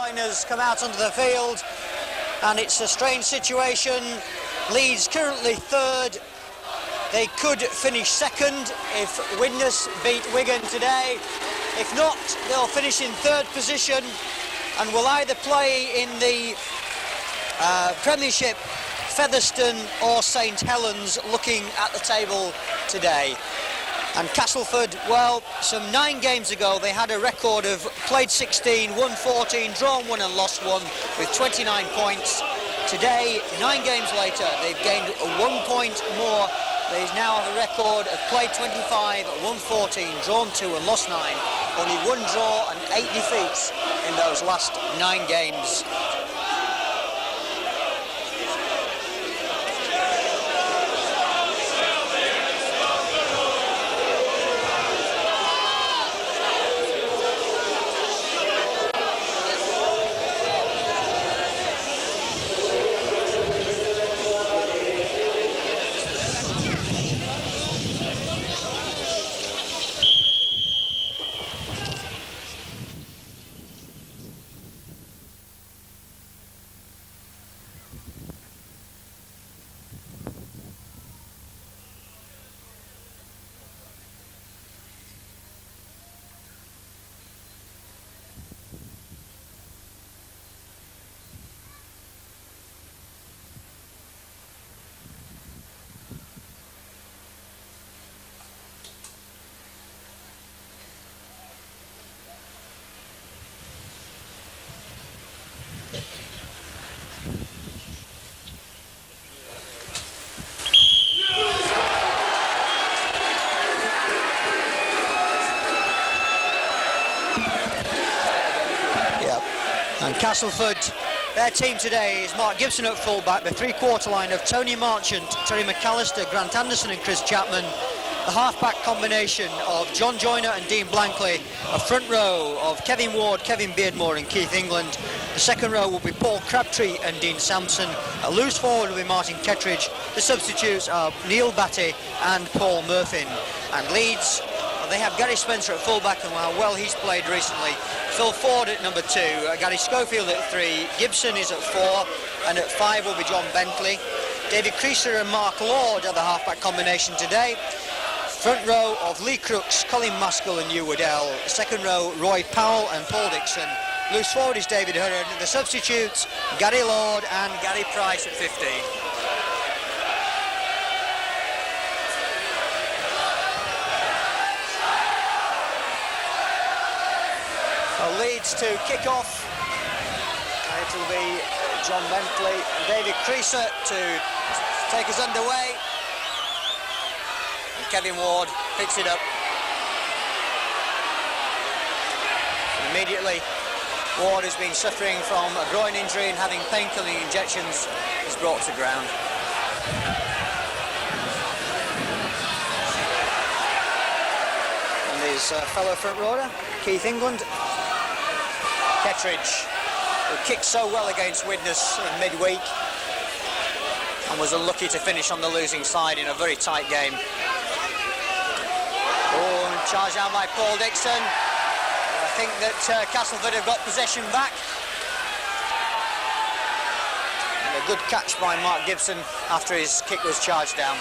joiners come out onto the field, and it's a strange situation. Leeds currently third. They could finish second if Widnes beat Wigan today. If not, they'll finish in third position and will either play in the Premiership, Featherstone or St Helens, looking at the table today. And Castleford, well, some 9 games ago they had a record of played 16, won 14, drawn 1 and lost 1 with 29 points. Today, 9 games later, they've gained 1 point more. They now have a record of played 25, won 14, drawn 2 and lost 9. Only 1 draw and 8 defeats in those last 9 games. And Castleford, their team today is Mark Gibson at fullback, the three-quarter line of Tony Marchant, Terry McAllister, Grant Anderson and Chris Chapman, the half-back combination of John Joyner and Dean Blankley, a front row of Kevin Ward, Kevin Beardmore and Keith England. The second row will be Paul Crabtree and Dean Sampson. A loose forward will be Martin Kettridge. The substitutes are Neil Batty and Paul Murphin. And Leeds, they have Gary Spencer at fullback, and how well he's played recently. Phil Ford at number 2, Gary Schofield at 3, Gibson is at 4, and at 5 will be John Bentley. David Creaser and Mark Lord are the half-back combination today. Front row of Lee Crooks, Colin Maskell and Hugh Waddell. Second row, Roy Powell and Paul Dixon. Loose forward is David Hurren. The substitutes, Gary Lord and Gary Price at 15. Leeds to kick off. It will be John Bentley and David Creaser to take us underway. And Kevin Ward picks it up. And immediately, Ward has been suffering from a groin injury and having pain-killing injections, is brought to ground. And his fellow front rower, Keith England. Kettridge, who kicked so well against Widnes in midweek and was unlucky to finish on the losing side in a very tight game. Oh, charged down by Paul Dixon. I think that Castleford have got possession back. And a good catch by Mark Gibson after his kick was charged down.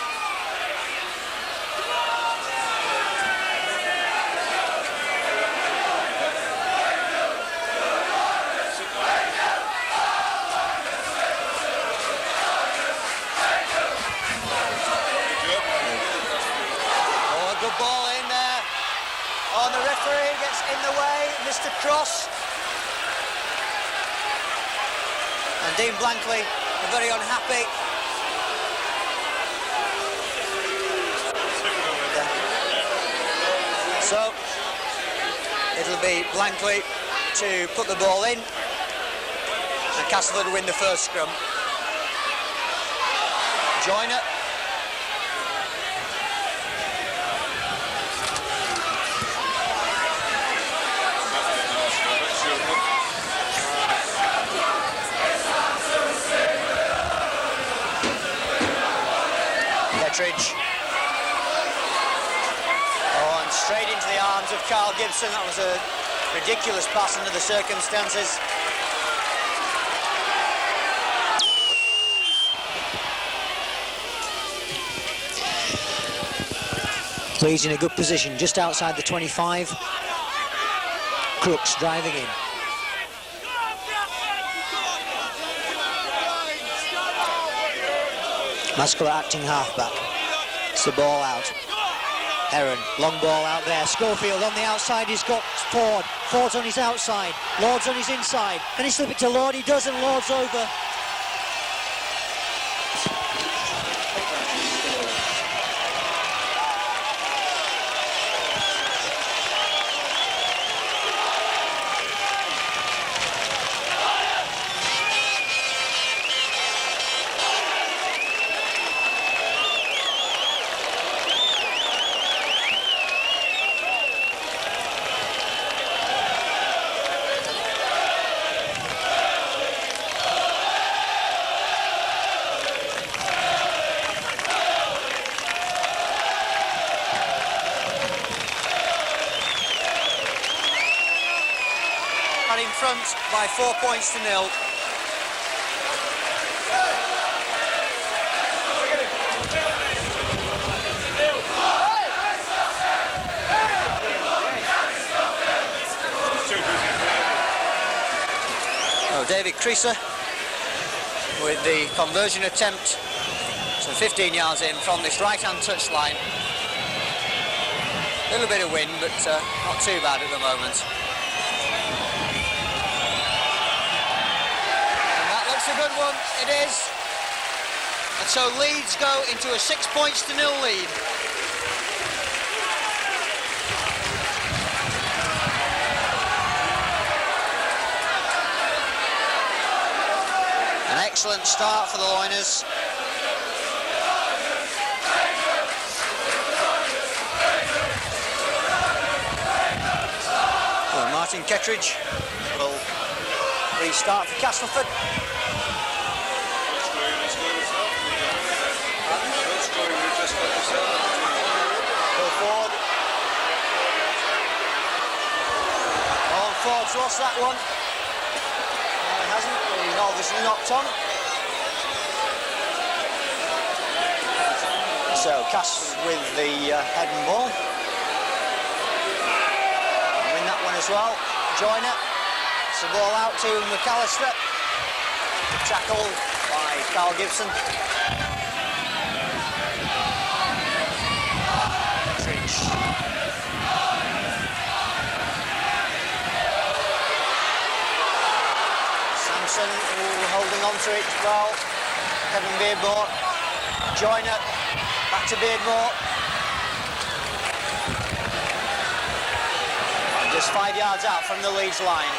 Mr. Cross and Dean Blankley are very unhappy. So it'll be Blankley to put the ball in, and Castleford win the first scrum. Joyner. Kettridge. Oh, and straight into the arms of Carl Gibson. That was a ridiculous pass under the circumstances. Leeds in a good position, just outside the 25. Crooks driving in. Mascolo acting halfback. It's the ball out. Heron, long ball out there. Schofield on the outside, he's got Ford. Ford's on his outside. Lord's on his inside. Can he slip it to Lord? He does, and Lord's over. In front by 4 points to 0. Oh, David Creaser with the conversion attempt, so 15 yards in from this right-hand touchline. A little bit of wind, but not too bad at the moment. It's a good one, it is. And so Leeds go into a 6 points to 0 lead. An excellent start for the Loiners. Well, Martin Kettridge will restart for Castleford. Ford's lost that one. No, he hasn't. He's obviously knocked on. So Cass with the head and ball. Win that one as well. Joyner. It's the ball out to McAllister. Tackle by Carl Gibson. Holding on to it well. Kevin Beardmore. Joyner. Back to Beardmore. Just 5 yards out from the Leeds line.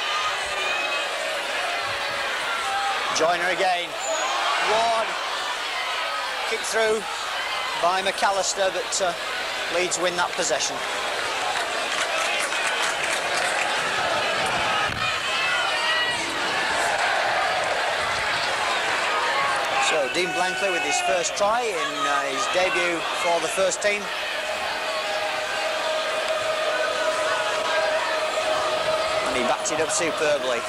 Joyner again. Ward. Kick through by McAllister, but Leeds win that possession. So Dean Blankley with his first try in his debut for the first team. And he backed it up superbly.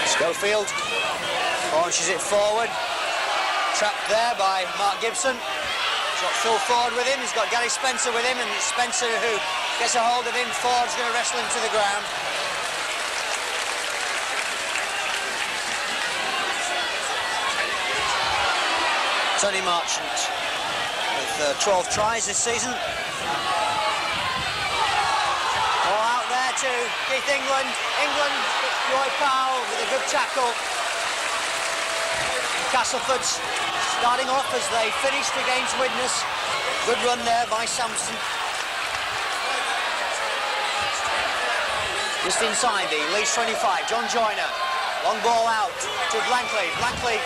Schofield launches it forward. Trapped there by Mark Gibson. He's got Phil Ford with him. He's got Gary Spencer with him, and it's Spencer who gets a hold of him. Ford's going to wrestle him to the ground. Tony Marchant with 12 tries this season. All out there to Keith England. England, Roy Powell with a good tackle. Castleford starting off as they finished against Widnes. Good run there by Sampson. Just inside the Leeds 25, John Joyner. Long ball out to Blankley. Blankley.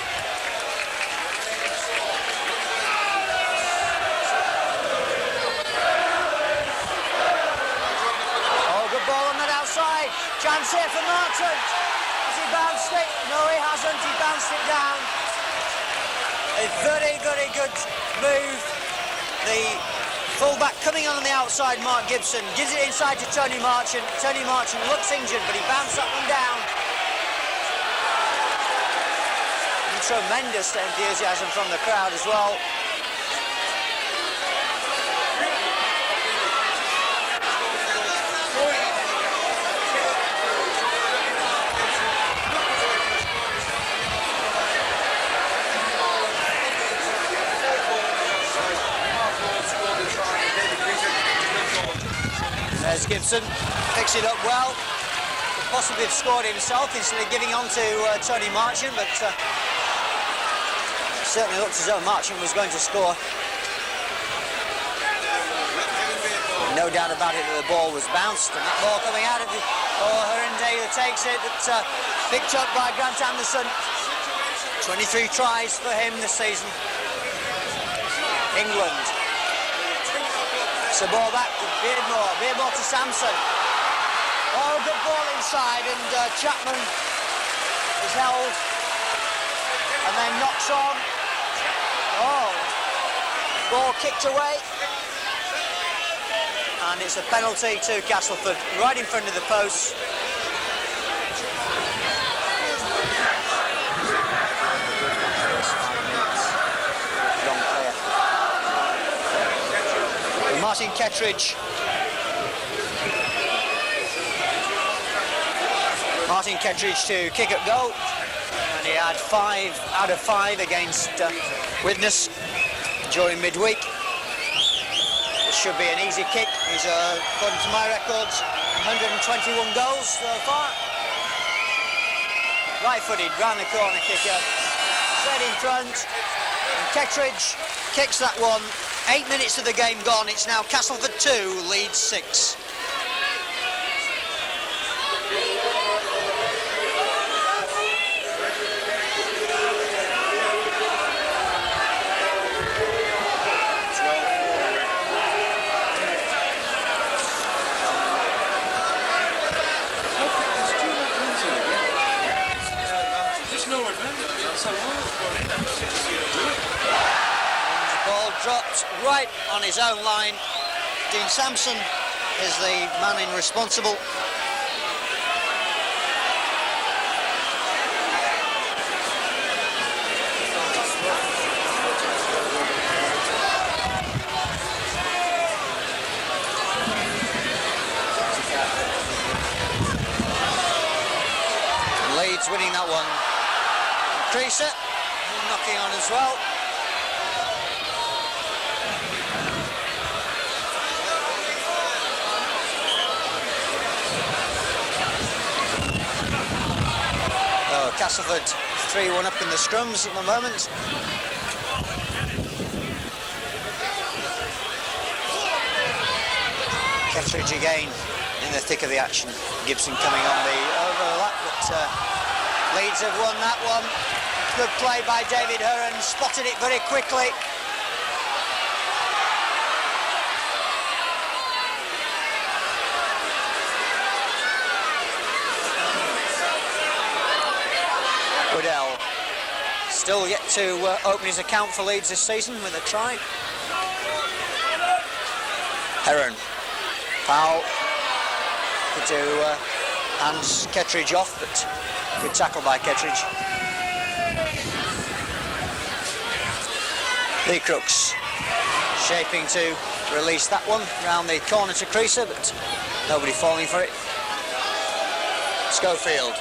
Chance here for Marchant. Has he bounced it? No, he hasn't. He bounced it down. A very, very good move. The fullback coming on the outside, Mark Gibson, gives it inside to Tony Marchant. Tony Marchant looks injured, but he bounced that one down. And tremendous enthusiasm from the crowd as well. There's Gibson, picks it up well. Could possibly have scored himself instead of giving on to Tony Marchant, but certainly looked as though Marchant was going to score. No doubt about it that the ball was bounced, and that ball coming out of it. Oh, Hurrenday who takes it, but picked up by Grant Anderson. 23 tries for him this season. England. It's a ball back to Beardmore to Sampson. Oh, good ball inside, and Chapman is held and then knocks on. Oh, ball kicked away, and it's a penalty to Castleford, right in front of the post. Martin Kettridge. Martin Kettridge to kick at goal, and he had 5 out of 5 against Widnes during midweek. This should be an easy kick. He's, according to my records, 121 goals so far. Right-footed, round the corner kicker, straight in front, and Kettridge kicks that one. 8 minutes of the game gone. It's now Castleford 2, Leeds 6. Dropped right on his own line. Dean Sampson is the man in responsible. Leeds winning that one. Creaser knocking on as well. Castleford 3-1 up in the scrums at the moment. Kettridge again in the thick of the action. Gibson coming on the overlap, but Leeds have won that one. Good play by David Hurren, spotted it very quickly. Still yet to open his account for Leeds this season with a try. Heron. Foul. Could do hands Kettridge off, but good tackle by Kettridge. Lee Crooks shaping to release that one round the corner to Creaser, but nobody falling for it. Schofield.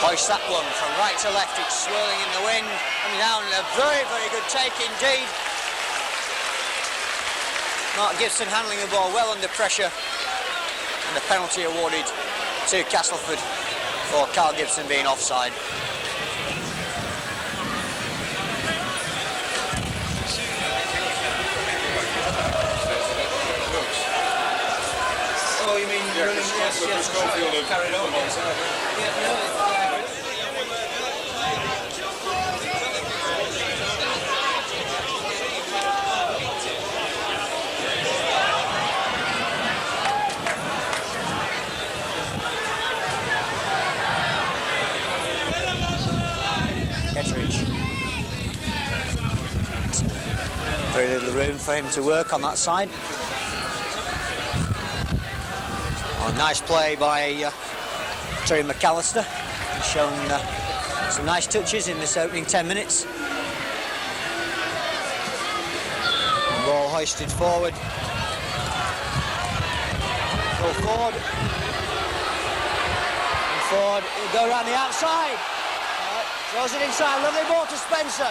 Hoists that one from right to left, it's swirling in the wind, coming down, and a very, very good take indeed. Mark Gibson handling the ball well under pressure, and the penalty awarded to Castleford for Carl Gibson being offside. Oh, you mean yes, carried on. Very little room for him to work on that side. Oh, nice play by Terry McAllister. He's shown Some nice touches in this opening 10 minutes. Ball hoisted forward. Go forward. And Ford will go around the outside. Throws it inside. Lovely ball to Spencer.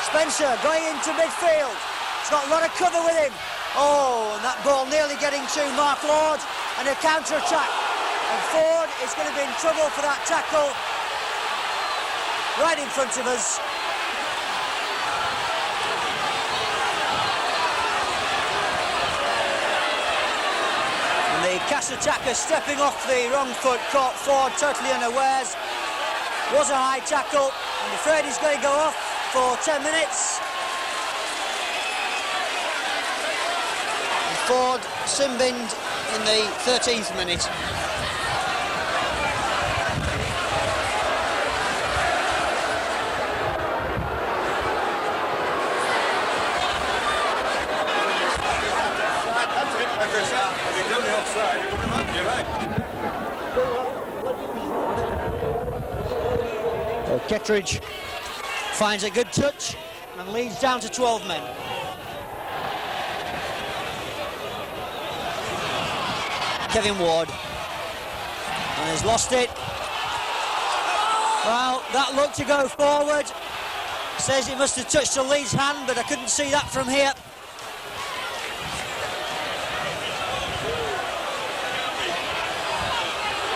Spencer going into midfield. He's got a lot of cover with him. Oh, and that ball nearly getting to Mark Lord. And a counter-attack. And Ford is going to be in trouble for that tackle. Right in front of us. And the cast attacker stepping off the wrong foot, caught Ford totally unawares. Was a high tackle. I'm afraid he's going to go off for 10 minutes. And Ford sin-binned in the 13th minute. So Kettridge finds a good touch and leads down to 12 men. Kevin Ward, and has lost it. Well, that looked to go forward. Says it must have touched the Leeds hand, but I couldn't see that from here.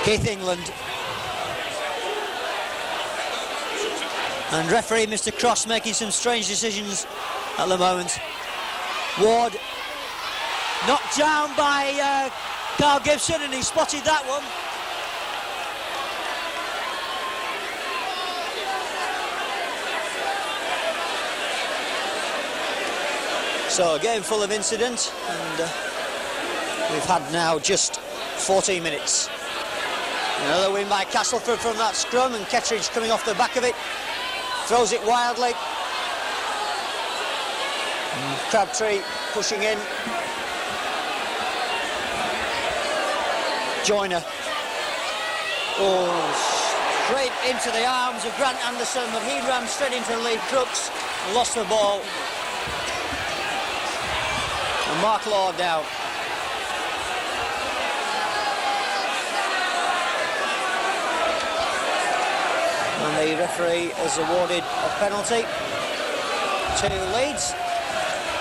Keith England. And referee Mr. Cross making some strange decisions at the moment. Ward knocked down by Carl Gibson, and he spotted that one. So a game full of incident, and we've had now just 14 minutes. Another win by Castleford from that scrum, and Kettridge coming off the back of it. Throws it wildly. And Crabtree pushing in. Joyner. Oh, straight into the arms of Grant Anderson, but he ran straight into the lead crooks and lost the ball. And Mark Lord now. And the referee has awarded a penalty to Leeds,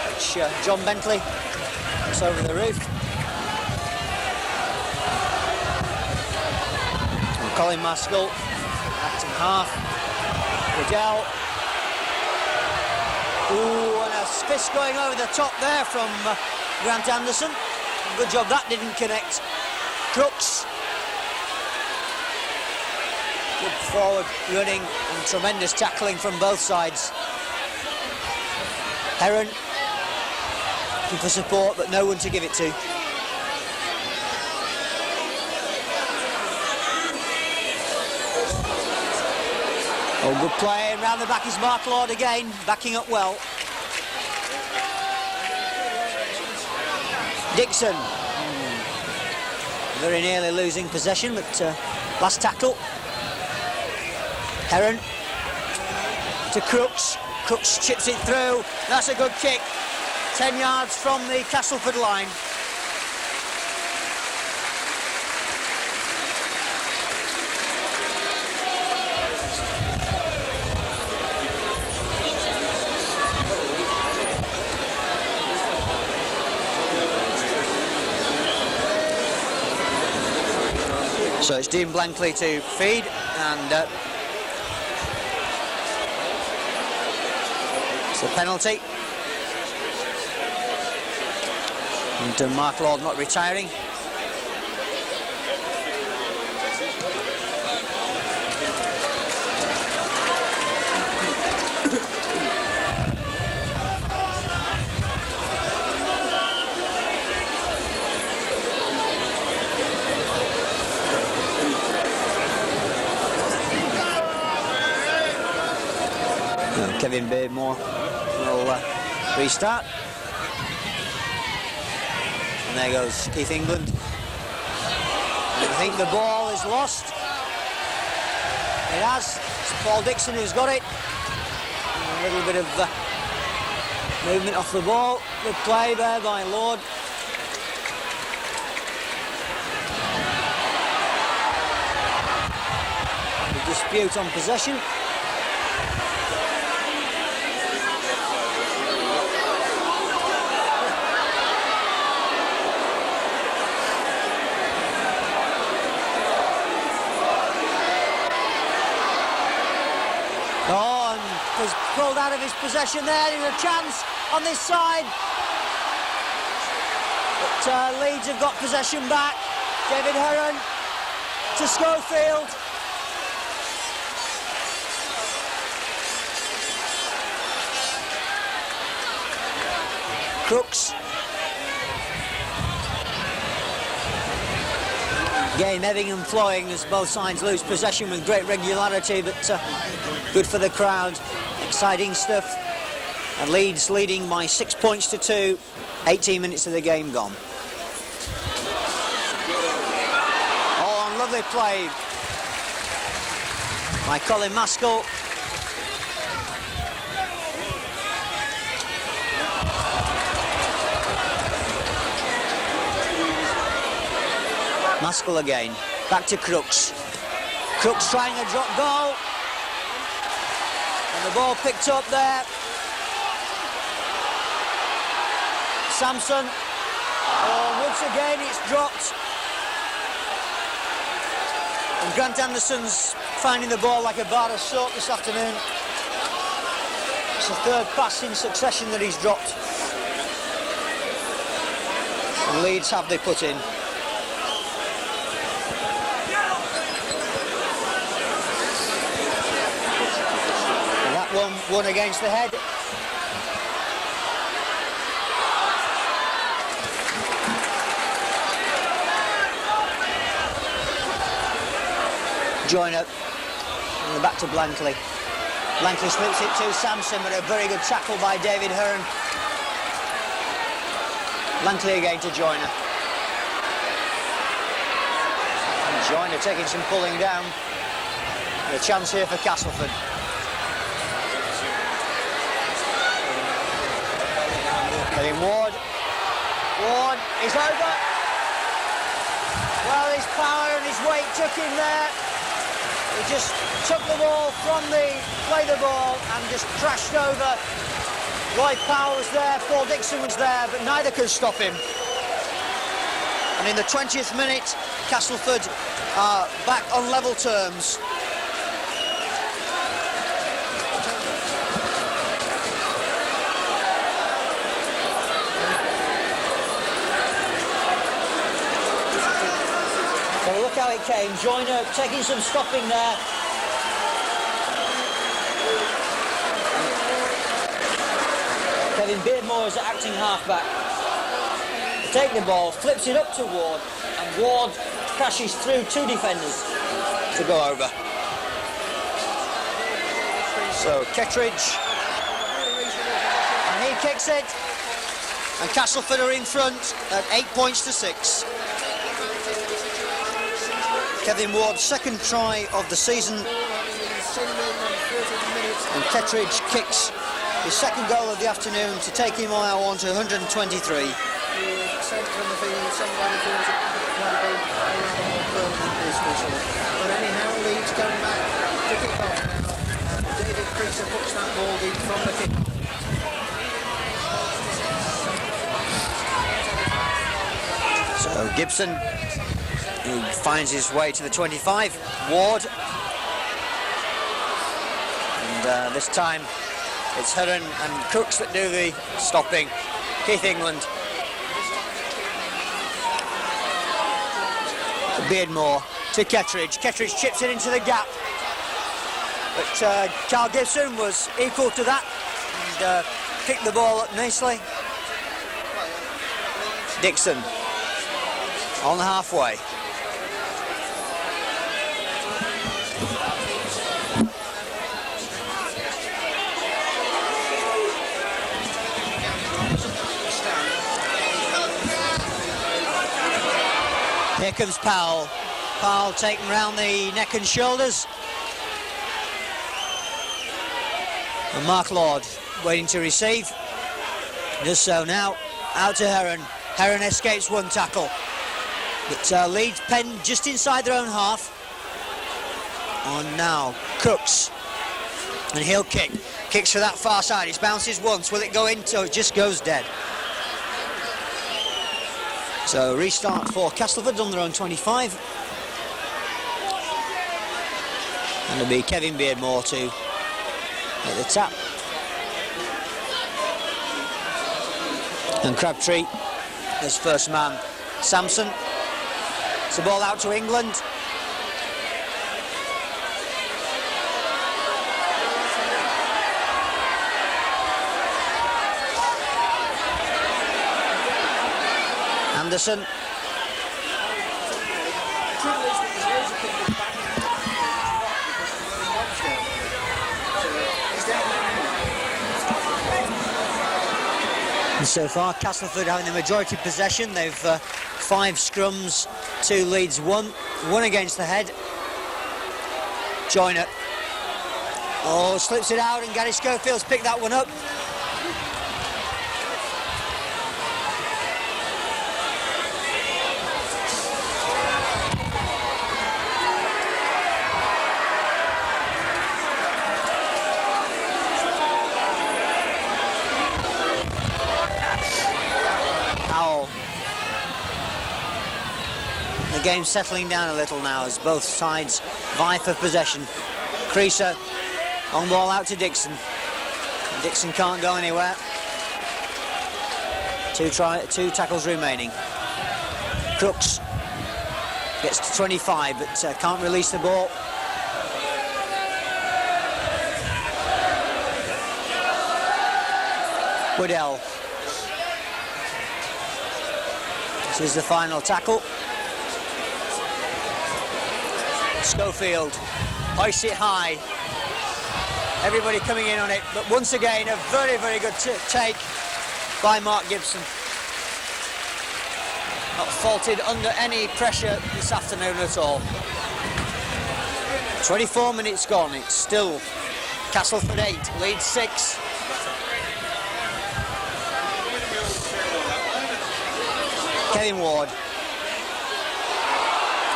which John Bentley is over the roof. And Colin Maskell, acting half. Riddell. Ooh, and a fist going over the top there from Grant Anderson. Good job that didn't connect. Crooks. Good forward running and tremendous tackling from both sides. Heron looking for support, but no one to give it to. Oh, good play, and round the back is Mark Lord again, backing up well. Dixon. Very nearly losing possession, but last tackle. Heron to Crooks. Crooks chips it through. That's a good kick. 10 yards from the Castleford line. So it's Dean Blankley to feed, and it's a penalty. And Mark Lord not retiring. Kevin Beardmore will restart. And there goes Keith England. And I think the ball is lost It has. It's Paul Dixon who's got it. A little bit of movement off the ball. Good play there by Lord. The dispute on possession. Oh, and he's pulled out of his possession there. There's a chance on this side. But Leeds have got possession back. David Heron to Schofield. Crooks. Game ebbing and flowing as both sides lose possession with great regularity, but good for the crowd. Exciting stuff. And Leeds leading by 6 points to 2. 18 minutes of the game gone. Oh, and lovely play by Colin Maskell. Maskell again, back to Crooks. Crooks trying a drop goal. And the ball picked up there. Sampson. Oh, once again it's dropped. And Grant Anderson's finding the ball like a bar of soap this afternoon. It's the third pass in succession that he's dropped. And Leeds have they put in. One against the head. Joyner and back to Blankley. Blankley slips it to Sampson, but a very good tackle by David Hearn. Blankley again to Joyner. And Joyner taking some pulling down. And a chance here for Castleford. Getting Ward. Ward is over. Well, his power and his weight took him there. He just took the ball from the ball and just crashed over. Roy Power was there, Paul Dixon was there, but neither could stop him. And in the 20th minute, Castleford are back on level terms. Well, look how it came. Joyner taking some stopping there. Kevin Beardmore is the acting halfback. Take the ball, flips it up to Ward, and Ward crashes through two defenders to go over. So Kettridge, and he kicks it, and Castleford are in front at 8 points to 6. Kevin Ward's second try of the season, and Kettridge kicks his second goal of the afternoon to take him on to 123. But anyhow, Leeds come back to kick off. David Creaser puts that ball deep from the kick. So Gibson, who finds his way to the 25. Ward. And this time it's Heron and Crooks that do the stopping. Keith England. Beardmore to Kettridge. Kettridge chips it into the gap. But Carl Gibson was equal to that and picked the ball up nicely. Dixon on the halfway. Here comes Powell. Powell taken round the neck and shoulders. And Mark Lord waiting to receive. Does so now. Out to Heron. Heron escapes one tackle. But Leeds penned just inside their own half. On now, Crooks. And he'll kick. Kicks for that far side. It bounces once. Will it go in? So it just goes dead. So restart for Castleford on their own 25. And it'll be Kevin Beardmore to at the tap. And Crabtree as first man. Sampson. It's the ball out to England. Anderson. And so far, Castleford having the majority of possession. They've 5 scrums, 2 Leeds, 1 against the head. Joyner. Oh, slips it out, and Gary Schofield's picked that one up. The game's settling down a little now as both sides vie for possession. Creaser, long ball out to Dixon. Dixon can't go anywhere. Two tackles remaining. Crooks gets to 25 but can't release the ball. Woodell. This is the final tackle. Schofield hoists it high. Everybody coming in on it, but once again a very, very good take by Mark Gibson. Not faulted under any pressure this afternoon at all. 24 minutes gone, it's still Castleford 8, Leeds 6. Kevin Ward.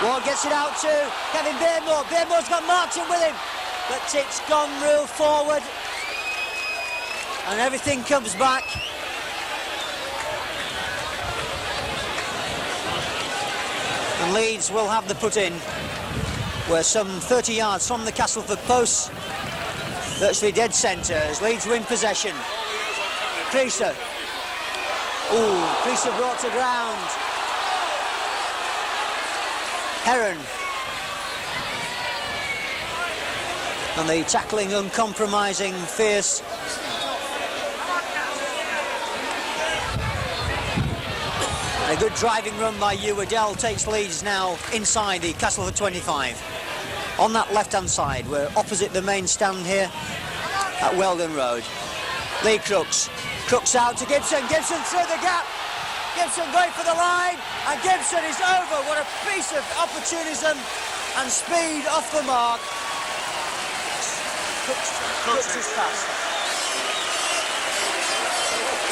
Ward gets it out to Kevin Beardmore. Beardmore's got Martin with him, but it's gone real forward. And everything comes back. And Leeds will have the put in. We're some 30 yards from the Castleford posts. Virtually dead centre as Leeds win possession. Creaser. Ooh, Creaser brought to ground. Heron. And the tackling uncompromising, fierce. A good driving run by Waddell takes Leeds now inside the Castleford 25. On that left-hand side, we're opposite the main stand here at Weldon Road. Lee Crooks. Crooks out to Gibson. Gibson through the gap. Gibson going for the line, and Gibson is over. What a piece of opportunism and speed off the mark. Crooks is fast.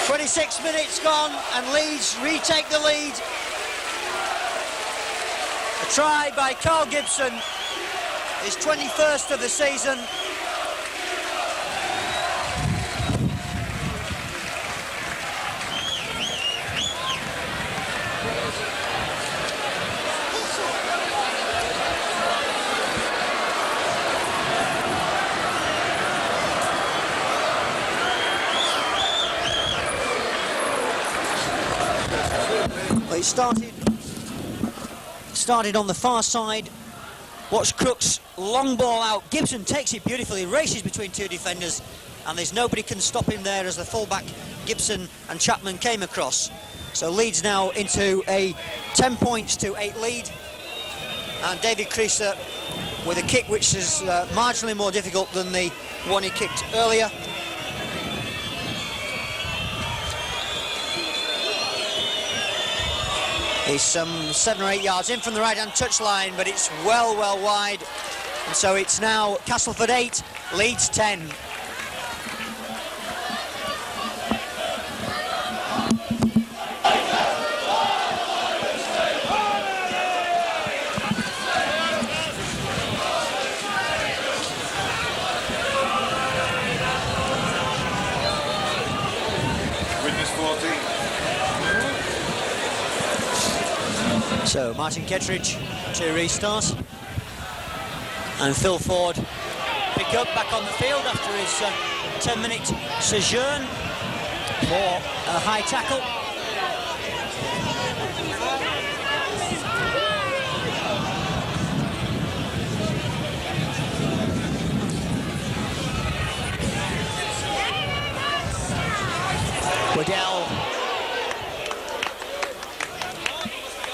26 minutes gone, and Leeds retake the lead. A try by Carl Gibson, his 21st of the season. It started on the far side. Watch Crooks, long ball out. Gibson takes it beautifully, races between 2 defenders, and there's nobody can stop him there as the fullback Gibson and Chapman came across. So Leeds now into a 10 points to 8 lead, and David Creaser with a kick which is marginally more difficult than the one he kicked earlier. He's some 7 or 8 yards in from the right-hand touchline, but it's well wide. And so it's now Castleford 8, Leeds 10. So Martin Kettridge to restart, and Phil Ford pick up back on the field after his 10-minute sojourn for a high tackle. Waddell.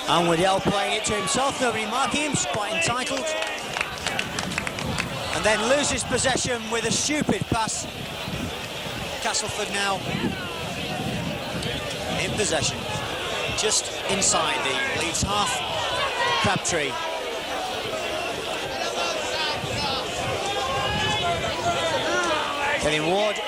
And Waddell playing it to himself, nobody marking him, quite entitled. And then loses possession with a stupid pass. Castleford now in possession, just inside the Leeds half. Crabtree. Kevin Ward.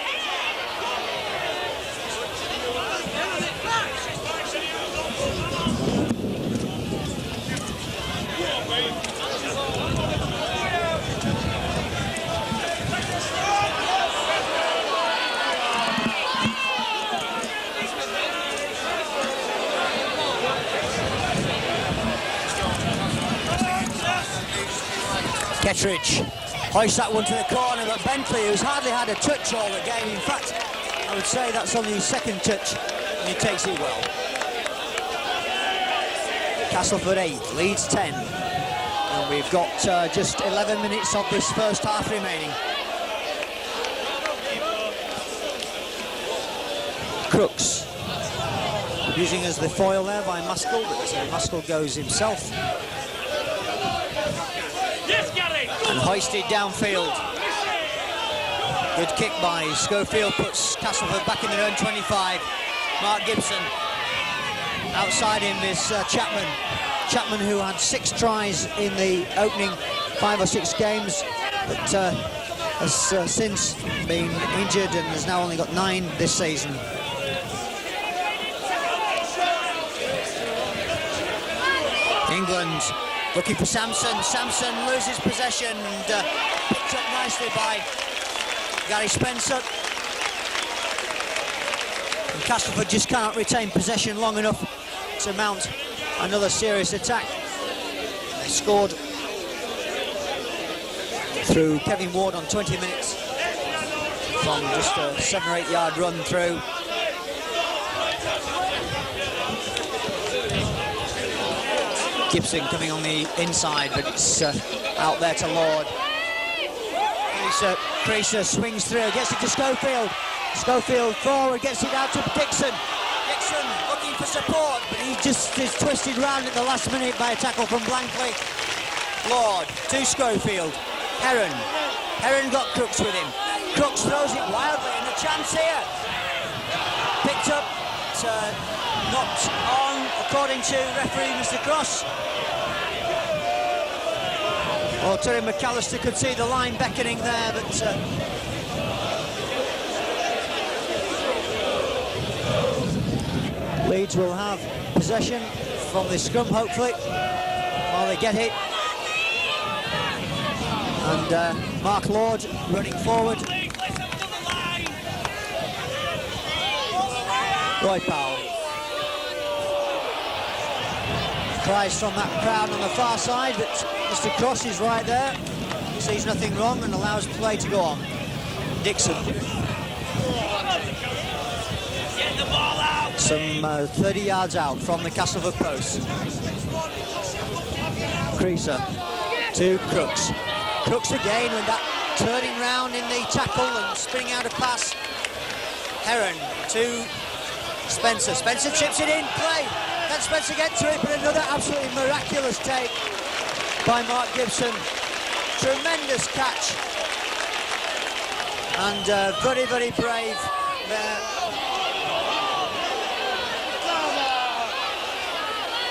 Kettridge hoists that one to the corner, but Bentley, who's hardly had a touch all the game, in fact, I would say that's only his second touch, and he takes it well. Castleford 8, Leeds 10, and we've got just 11 minutes of this first half remaining. Crooks using as the foil there by Maskell, but Maskell goes himself. And hoisted downfield. Good kick by Schofield, puts Castleford back in their own 25. Mark Gibson. Outside him is Chapman. Chapman, who had 6 tries in the opening 5 or 6 games, but has since been injured and has now only got 9 this season. England looking for Sampson. Sampson loses possession and picked up nicely by Gary Spencer. And Castleford just cannot retain possession long enough to mount another serious attack. They scored through Kevin Ward on 20 minutes from just a 7 or 8 yard run through. Gibson coming on the inside, but it's out there to Lord. Creaser swings through, gets it to Schofield. Schofield forward, gets it out to Dixon. Dixon looking for support, but he just is twisted round at the last minute by a tackle from Blankley. Lord to Schofield. Heron. Heron got Crooks with him. Crooks throws it wildly, and a chance here. Picked up, not on, according to referee Mr. Cross. Well, Terry McAllister could see the line beckoning there, but Leeds will have possession from the scrum, hopefully, while they get it. And Mark Lord running forward. Roy Powell. Cries from that crowd on the far side, but Mr. Cross is right there. Sees nothing wrong and allows play to go on. Dixon. Some 30 yards out from the Castleford post. Creaser to Crooks. Crooks again with that turning round in the tackle and spinning out a pass. Heron to Spencer. Spencer chips it in, play. Can Spencer get to it, but another absolutely miraculous take by Mark Gibson. Tremendous catch. And very, very brave there.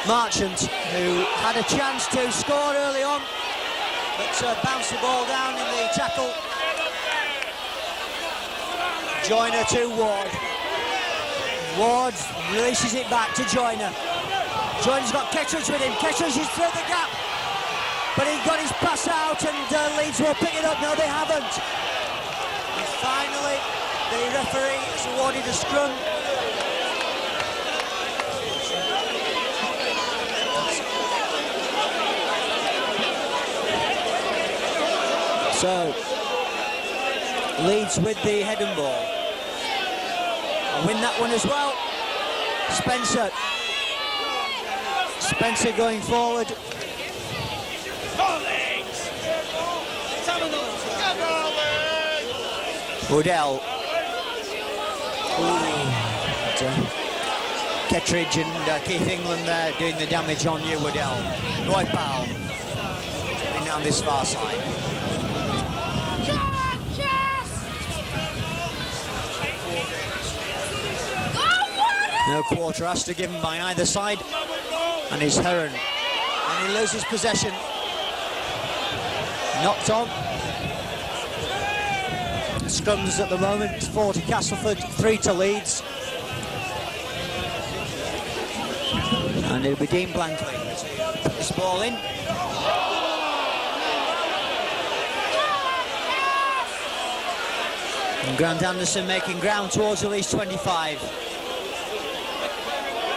Marchant, who had a chance to score early on, but bounced the ball down in the tackle. Joyner to Ward. Ward releases it back to Joyner. Joyner's got Kettridge with him. Kettridge is through the gap, but he got his pass out, and Leeds will pick it up. No, they haven't. And finally, the referee has awarded a scrum. So, Leeds with the head and ball. Win that one as well. Spencer going forward. Woodell. Kettridge and Keith England there doing the damage on you, Woodell. Roy Powell coming down this far side. No quarter has to given by either side, and it's Heron, and he loses possession. Knocked on. Scrums at the moment, 4 to Castleford, 3 to Leeds. And it'll be Dean Blankley to put this ball in. And Grant Anderson making ground towards the Leeds 25.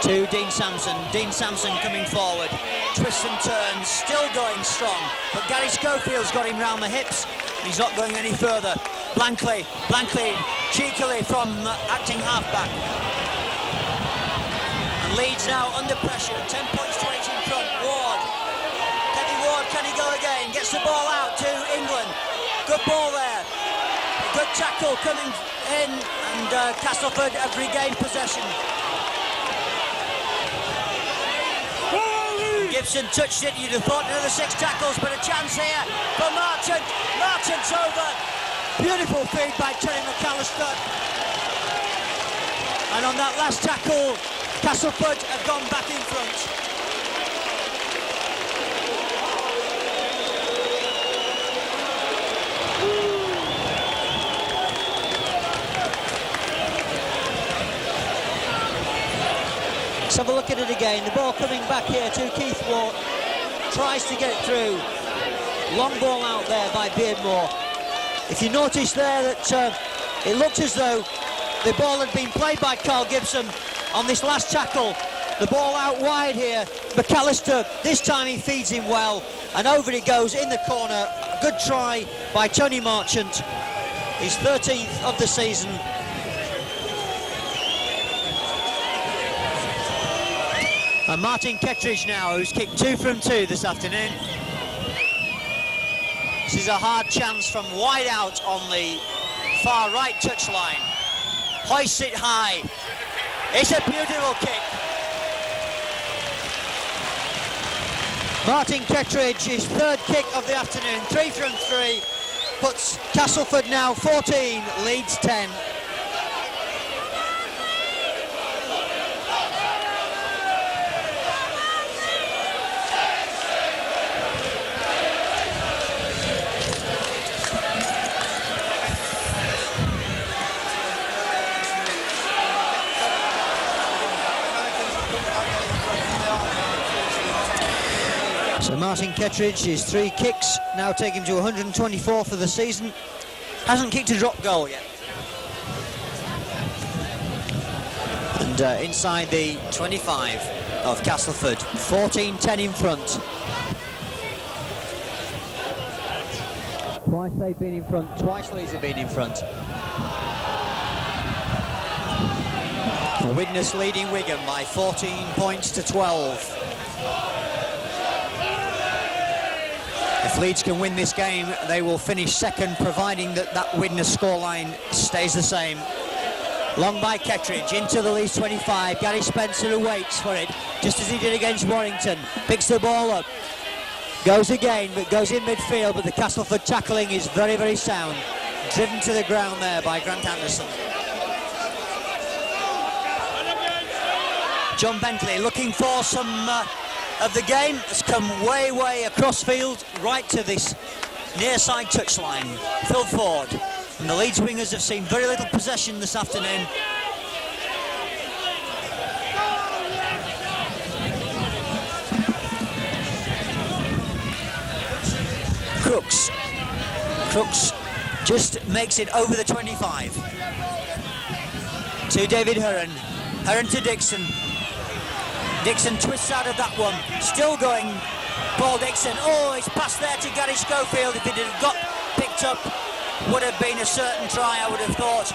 To Dean Sampson. Dean Sampson coming forward. Twists and turns, still going strong. But Gary Schofield's got him round the hips. He's not going any further. Blankley cheekily from acting halfback. And Leeds now under pressure. 10 points to 8 in front. Ward. Ward, can he go again? Gets the ball out to England. Good ball there. Good tackle coming in, and Castleford have regained possession. Gibson touched it. You'd have thought another 6 tackles, but a chance here for Marchant. Marchant's over. Beautiful feed by Terry McAllister. And on that last tackle, Castleford have gone back in front. Let's have a look at it again. The ball coming back here to Keith Ward. Tries to get it through. Long ball out there by Beardmore. If you notice there that it looked as though the ball had been played by Carl Gibson on this last tackle. The ball out wide here. McAllister, this time he feeds him well. And over he goes in the corner. Good try by Tony Marchant. His 13th of the season. And Martin Kettridge now, who's kicked 2 from 2 this afternoon. This is a hard chance from wide out on the far right touchline. Hoists it high. It's a beautiful kick. Martin Kettridge, his 3rd kick of the afternoon, 3 from 3. Puts Castleford now 14, Leeds 10. So Martin Kettridge, his 3 kicks now take him to 124 for the season. Hasn't kicked a drop goal yet. And inside the 25 of Castleford, 14-10 in front. Twice they've been in front, twice Leeds have been in front. Widnes leading Wigan by 14 points to 12. If Leeds can win this game, they will finish second, providing that Widnes scoreline stays the same. Long by Kettridge, into the Leeds 25. Gary Spencer who waits for it, just as he did against Warrington. Picks the ball up. Goes again, but goes in midfield, but the Castleford tackling is very, very sound. Driven to the ground there by Grant Anderson. John Bentley looking for some of the game. Has come way, way across field, right to this near side touchline. Phil Ford. And the Leeds wingers have seen very little possession this afternoon. Crooks just makes it over the 25. To David Heron. Heron to Dixon. Dixon twists out of that one. Still going, Paul Dixon. Oh, it's passed there to Gary Schofield. If he had got picked up would have been a certain try, I would have thought.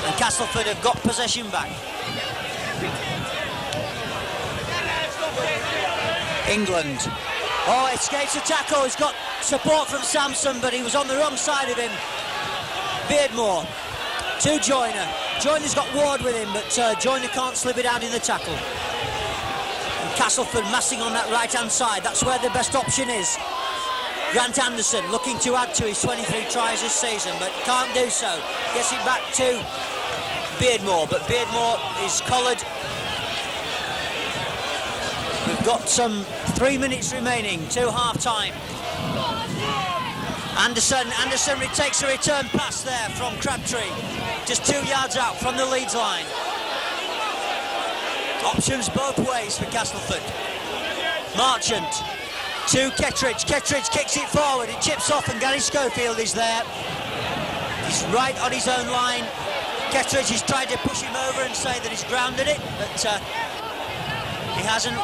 And Castleford have got possession back. England. Oh, escapes the tackle. He's got support from Samson, but he was on the wrong side of him. Beardmore to Joyner. Joyner's got Ward with him, but Joyner can't slip it out in the tackle. And Castleford massing on that right-hand side. That's where the best option is. Grant Anderson looking to add to his 23 tries this season, but can't do so. Gets it back to Beardmore, but Beardmore is collared. We've got some 3 minutes remaining to half-time. Anderson takes a return pass there from Crabtree, just 2 yards out from the Leeds line. Options both ways for Castleford. Marchant to Kettridge. Kettridge kicks it forward, it chips off, and Gary Schofield is there. He's right on his own line. Kettridge has tried to push him over and say that he's grounded it, but he hasn't.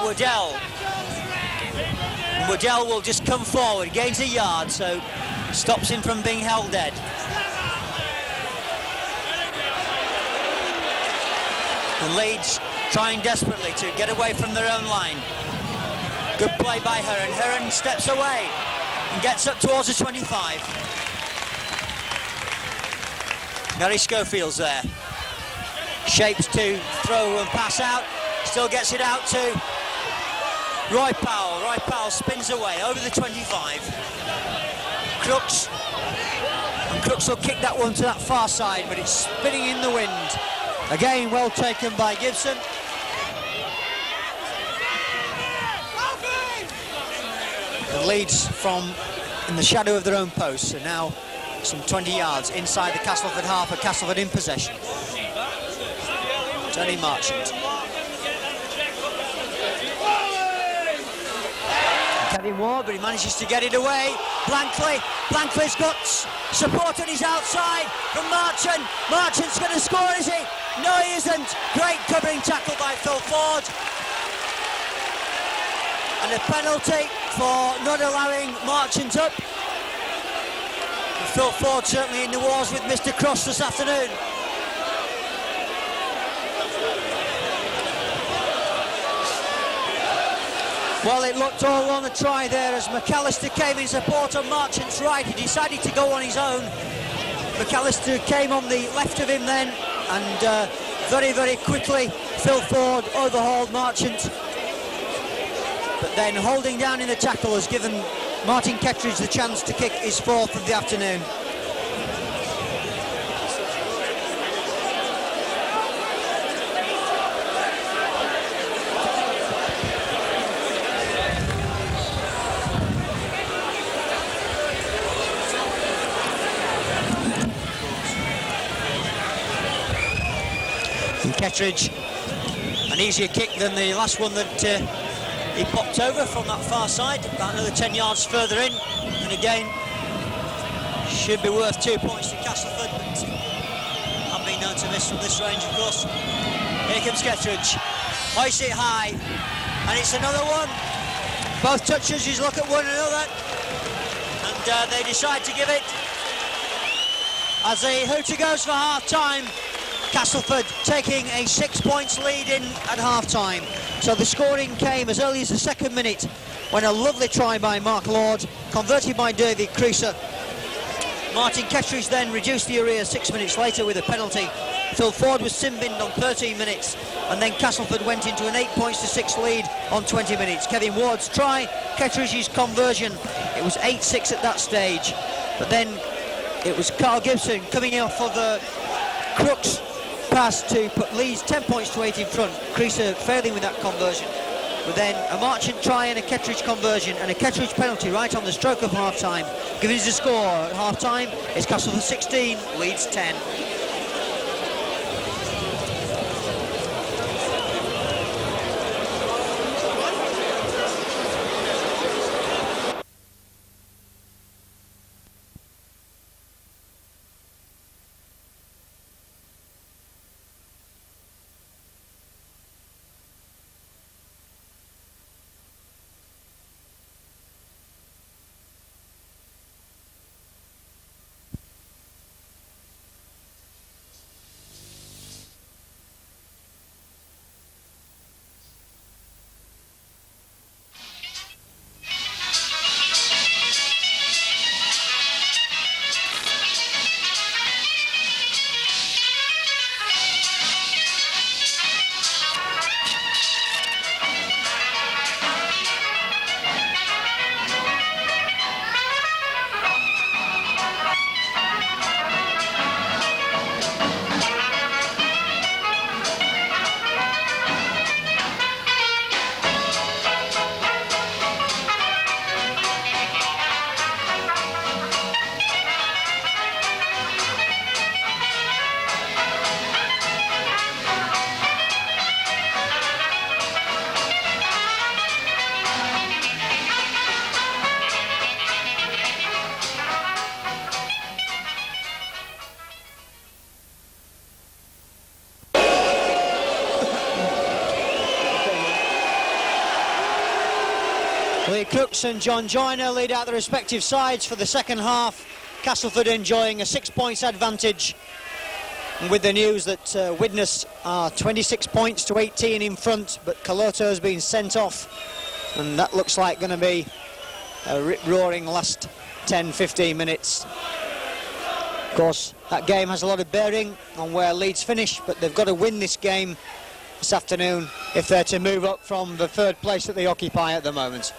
Waddell will just come forward, gains a yard, so stops him from being held dead. And Leeds trying desperately to get away from their own line. Good play by Heron. Heron steps away and gets up towards the 25. Gary Schofield's there. Shapes to throw and pass out. Still gets it out to Roy Powell. Roy Powell spins away over the 25. Crooks. And Crooks will kick that one to that far side, but it's spinning in the wind. Again, well taken by Gibson. The Leeds from in the shadow of their own posts are now some 20 yards inside the Castleford half, and Castleford in possession. Tony Marchant. Kevin Ward, but he manages to get it away. Blankley's got support on his outside from Marchant. Marchant's going to score, is he? No, he isn't. Great covering tackle by Phil Ford. And a penalty for not allowing Marchant up. And Phil Ford certainly in the wars with Mr. Cross this afternoon. Well, it looked all on the try there as McAllister came in support on Marchant's right. He decided to go on his own. McAllister came on the left of him then, and very, very quickly Phil Ford overhauled Marchant. But then holding down in the tackle has given Martin Kettridge the chance to kick his fourth of the afternoon. And Kettridge, an easier kick than the last one that he popped over from that far side, about another 10 yards further in, and again should be worth 2 points to Castleford, but I've been known to miss from this range, of course. Here comes Kettridge, hoists it high, and it's another one. Both touches look at one another, and they decide to give it as the hooter goes for half-time. Castleford taking a 6 points lead in at half-time. So the scoring came as early as the second minute when a lovely try by Mark Lord, converted by David Creaser. Martin Kettridge then reduced the arrears 6 minutes later with a penalty. Phil Ford was sin-binned on 13 minutes, and then Castleford went into an 8 points to 6 lead on 20 minutes. Kevin Ward's try, Kettridge's conversion. It was 8-6 at that stage, but then it was Carl Gibson coming off of a Crooks pass to put Leeds 10 points to 8 in front. Creaser failing with that conversion. But then a Marchant try and a Kettridge conversion and a Kettridge penalty right on the stroke of half-time. Giving us a score at half-time, it's Castleford 16, Leeds 10. Lee Crooks and John Joyner lead out the respective sides for the second half. Castleford enjoying a 6 points advantage, and with the news that Widnes are 26 points to 18 in front, but Caloto has been sent off, and that looks like going to be a rip-roaring last 10-15 minutes. Of course, that game has a lot of bearing on where Leeds finish, but they've got to win this game this afternoon if they're to move up from the third place that they occupy at the moment.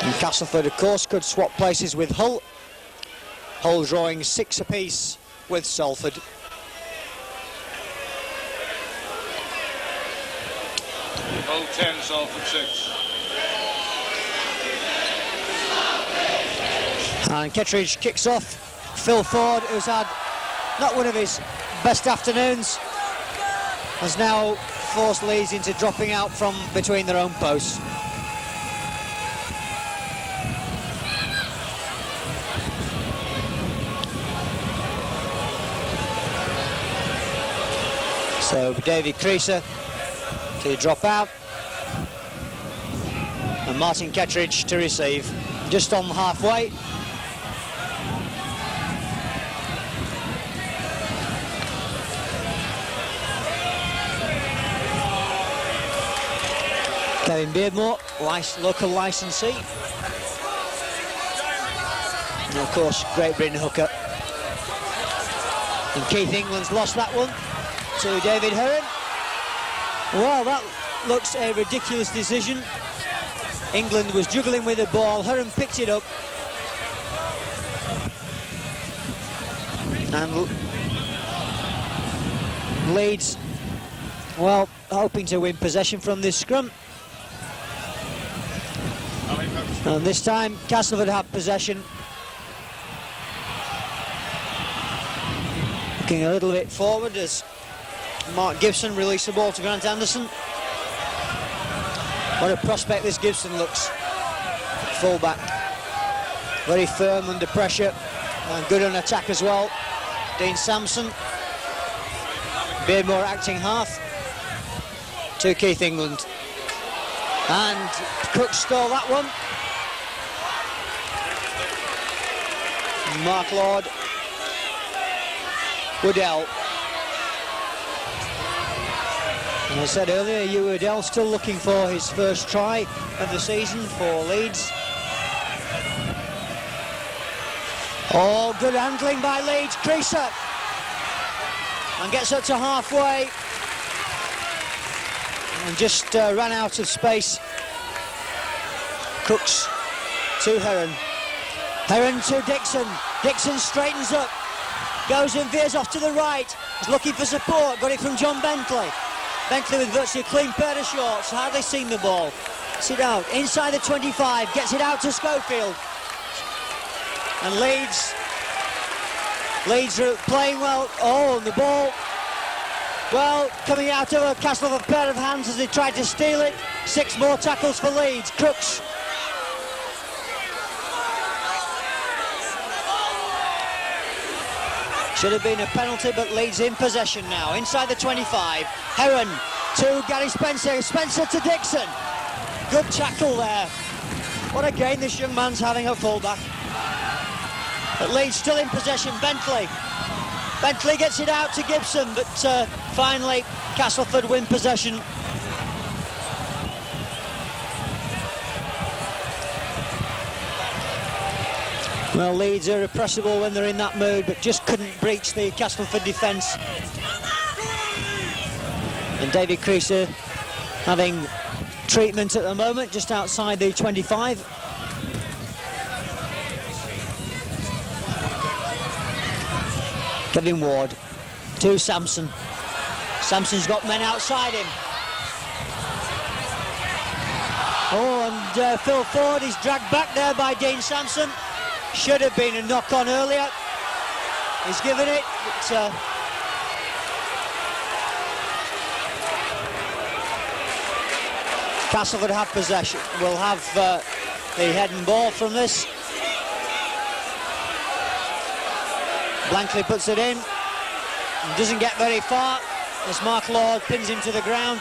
And Castleford, of course, could swap places with Hull. Hull drawing 6 apiece with Salford. Hull 10, Salford 6. And Kettridge kicks off. Phil Ford, who's had not one of his best afternoons, has now forced Leeds into dropping out from between their own posts. So David Creaser to drop out, and Martin Kettridge to receive. Just on halfway. Kevin Beardmore, local licensee. And of course, Great Britain hooker. And Keith England's lost that one to David Heron. Well, that looks a ridiculous decision. England was juggling with the ball. Heron picked it up. And Leeds, well, hoping to win possession from this scrum. And this time, Castleford have possession. Looking a little bit forward as Mark Gibson released the ball to Grant Anderson. What a prospect this Gibson looks. Fullback. Very firm under pressure and good on attack as well. Dean Sampson. Beardmore acting half. To Keith England. And Cook stole that one. Mark Lord. Woodell. And I said earlier, Hugh Woodell still looking for his first try of the season for Leeds. Oh, good handling by Leeds. Creaser. And gets up to halfway. And just ran out of space. Cooks to Heron. Heron to Dixon. Dixon straightens up. Goes and veers off to the right. He's looking for support. Got it from John Bentley. Bentley with virtually a clean pair of shorts. Hardly seen the ball. Gets it out. Inside the 25. Gets it out to Schofield. And Leeds are playing well. Oh, and the ball. Well, coming out of a Castleford pair of hands as they tried to steal it. 6 more tackles for Leeds. Crooks. Should have been a penalty, but Leeds in possession now. Inside the 25. Heron to Gary Spencer. Spencer to Dixon. Good tackle there. What a gain this young man's having at fullback. But Leeds still in possession. Bentley. Bentley gets it out to Gibson, but finally Castleford win possession. Well, Leeds are irrepressible when they're in that mood, but just couldn't breach the Castleford defence. And David Creaser having treatment at the moment, just outside the 25. Kevin Ward to Sampson. Sampson's got men outside him. Oh, and Phil Ford is dragged back there by Dean Sampson. Should have been a knock-on earlier. He's given it. But, Castleford have possession. Will have the head and ball from this. Blankley puts it in. Doesn't get very far. as Mark Lord pins him to the ground.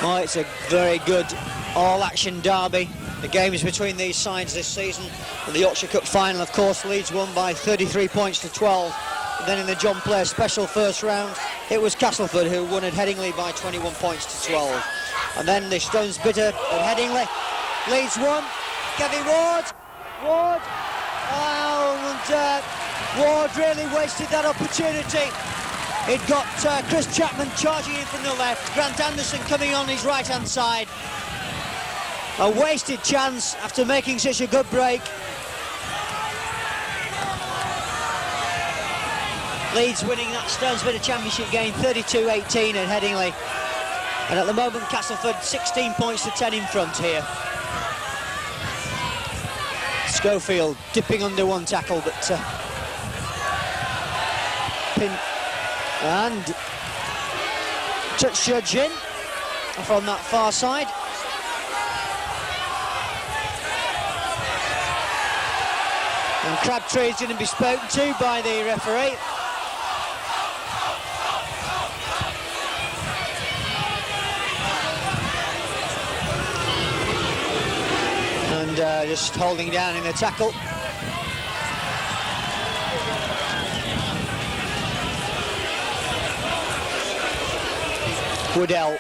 Oh, it's a very good all-action derby. The games between these sides this season. In the Yorkshire Cup final, of course, Leeds won by 33 points to 12. And then in the John Player special first round, it was Castleford who won at Headingley by 21 points to 12. And then the Stones Bitter at Headingley. Leeds won. Kevin Ward. Oh, and Ward really wasted that opportunity. It got Chris Chapman charging in from the left, Grant Anderson coming on his right-hand side. A wasted chance after making such a good break. Leeds winning that Stones Bitter Championship game 32-18 at Headingley. And at the moment Castleford 16 points to 10 in front here. Schofield dipping under one tackle, but pin and touch judge in from that far side. And Crabtree is going to be spoken to by the referee. And just holding down in the tackle. Woodell.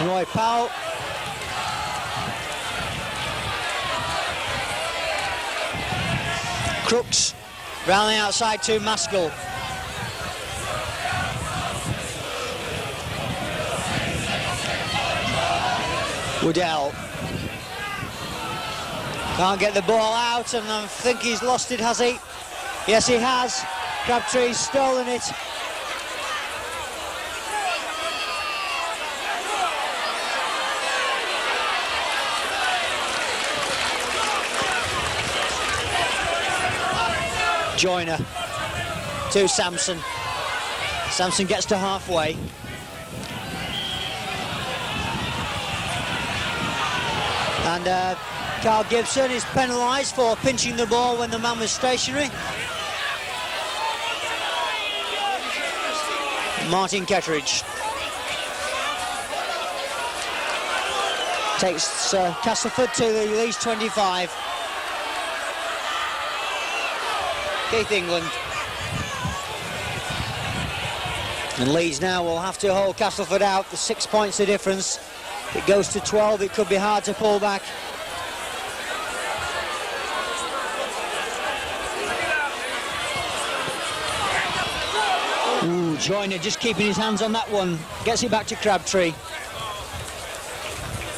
Roy Powell. Crooks round the outside to Maskell. Woodell. Can't get the ball out, and I think he's lost it, has he? Yes, he has. Crabtree's stolen it. Joyner to Sampson. Sampson gets to halfway. And Carl Gibson is penalised for pinching the ball when the man was stationary. Martin Kettridge takes Castleford to the Leeds 25. Keith England. And Leeds now will have to hold Castleford out. The 6 points the difference. If it goes to 12, it could be hard to pull back. Ooh, Joyner just keeping his hands on that one. Gets it back to Crabtree.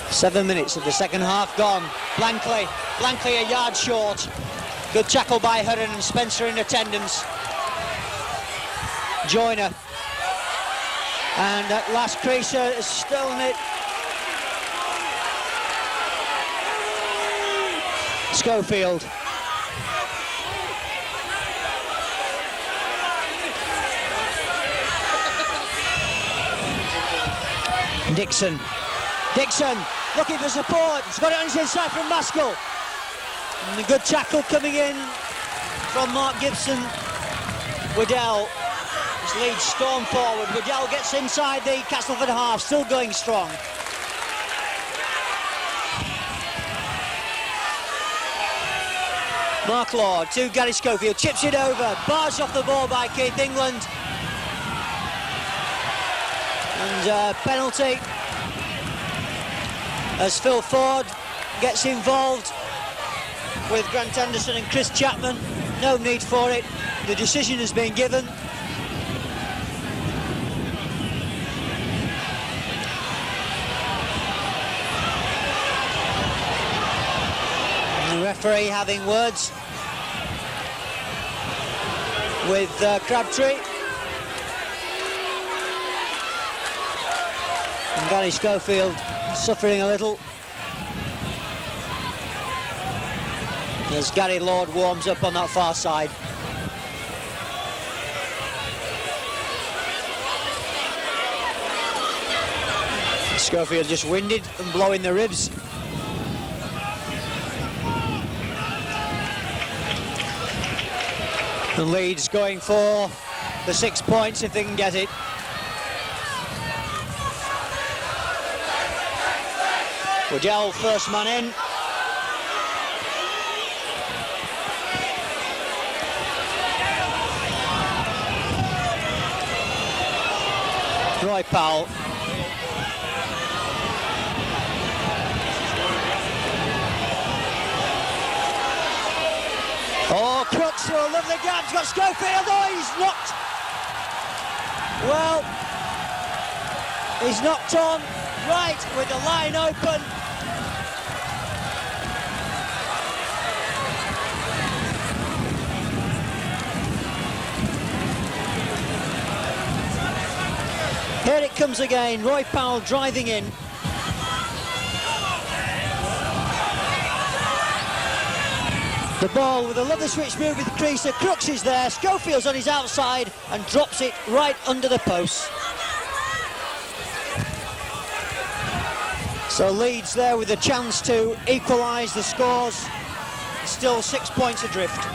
7 minutes of the second half gone. Blankley a yard short. Good tackle by Hurren and Spencer in attendance. Joyner. And at last Creaser has stolen it. Schofield. Dixon looking for support. He's got it on his inside from Maskell. And a good tackle coming in from Mark Gibson. Woodell. His Leeds storm forward. Woodell gets inside the Castleford half, still going strong. Mark Lord to Gary Schofield, chips it over, barged off the ball by Keith England. And penalty as Phil Ford gets involved with Grant Anderson and Chris Chapman. No need for it. The decision has been given. And the referee having words with Crabtree. And Gary Schofield suffering a little as Gary Lord warms up on that far side. Schofield just winded and blowing the ribs. And Leeds going for the 6 points if they can get it. Waddell, first man in. Roy Powell. Oh, Crooks through a lovely grab. He's got Schofield. Oh, he's knocked. Well, he's knocked on right with the line open. Here it comes again, Roy Powell driving in. The ball with a lovely switch move with Creaser. Crooks is there, Schofield's on his outside and drops it right under the post. So Leeds there with a chance to equalise the scores. Still 6 points adrift.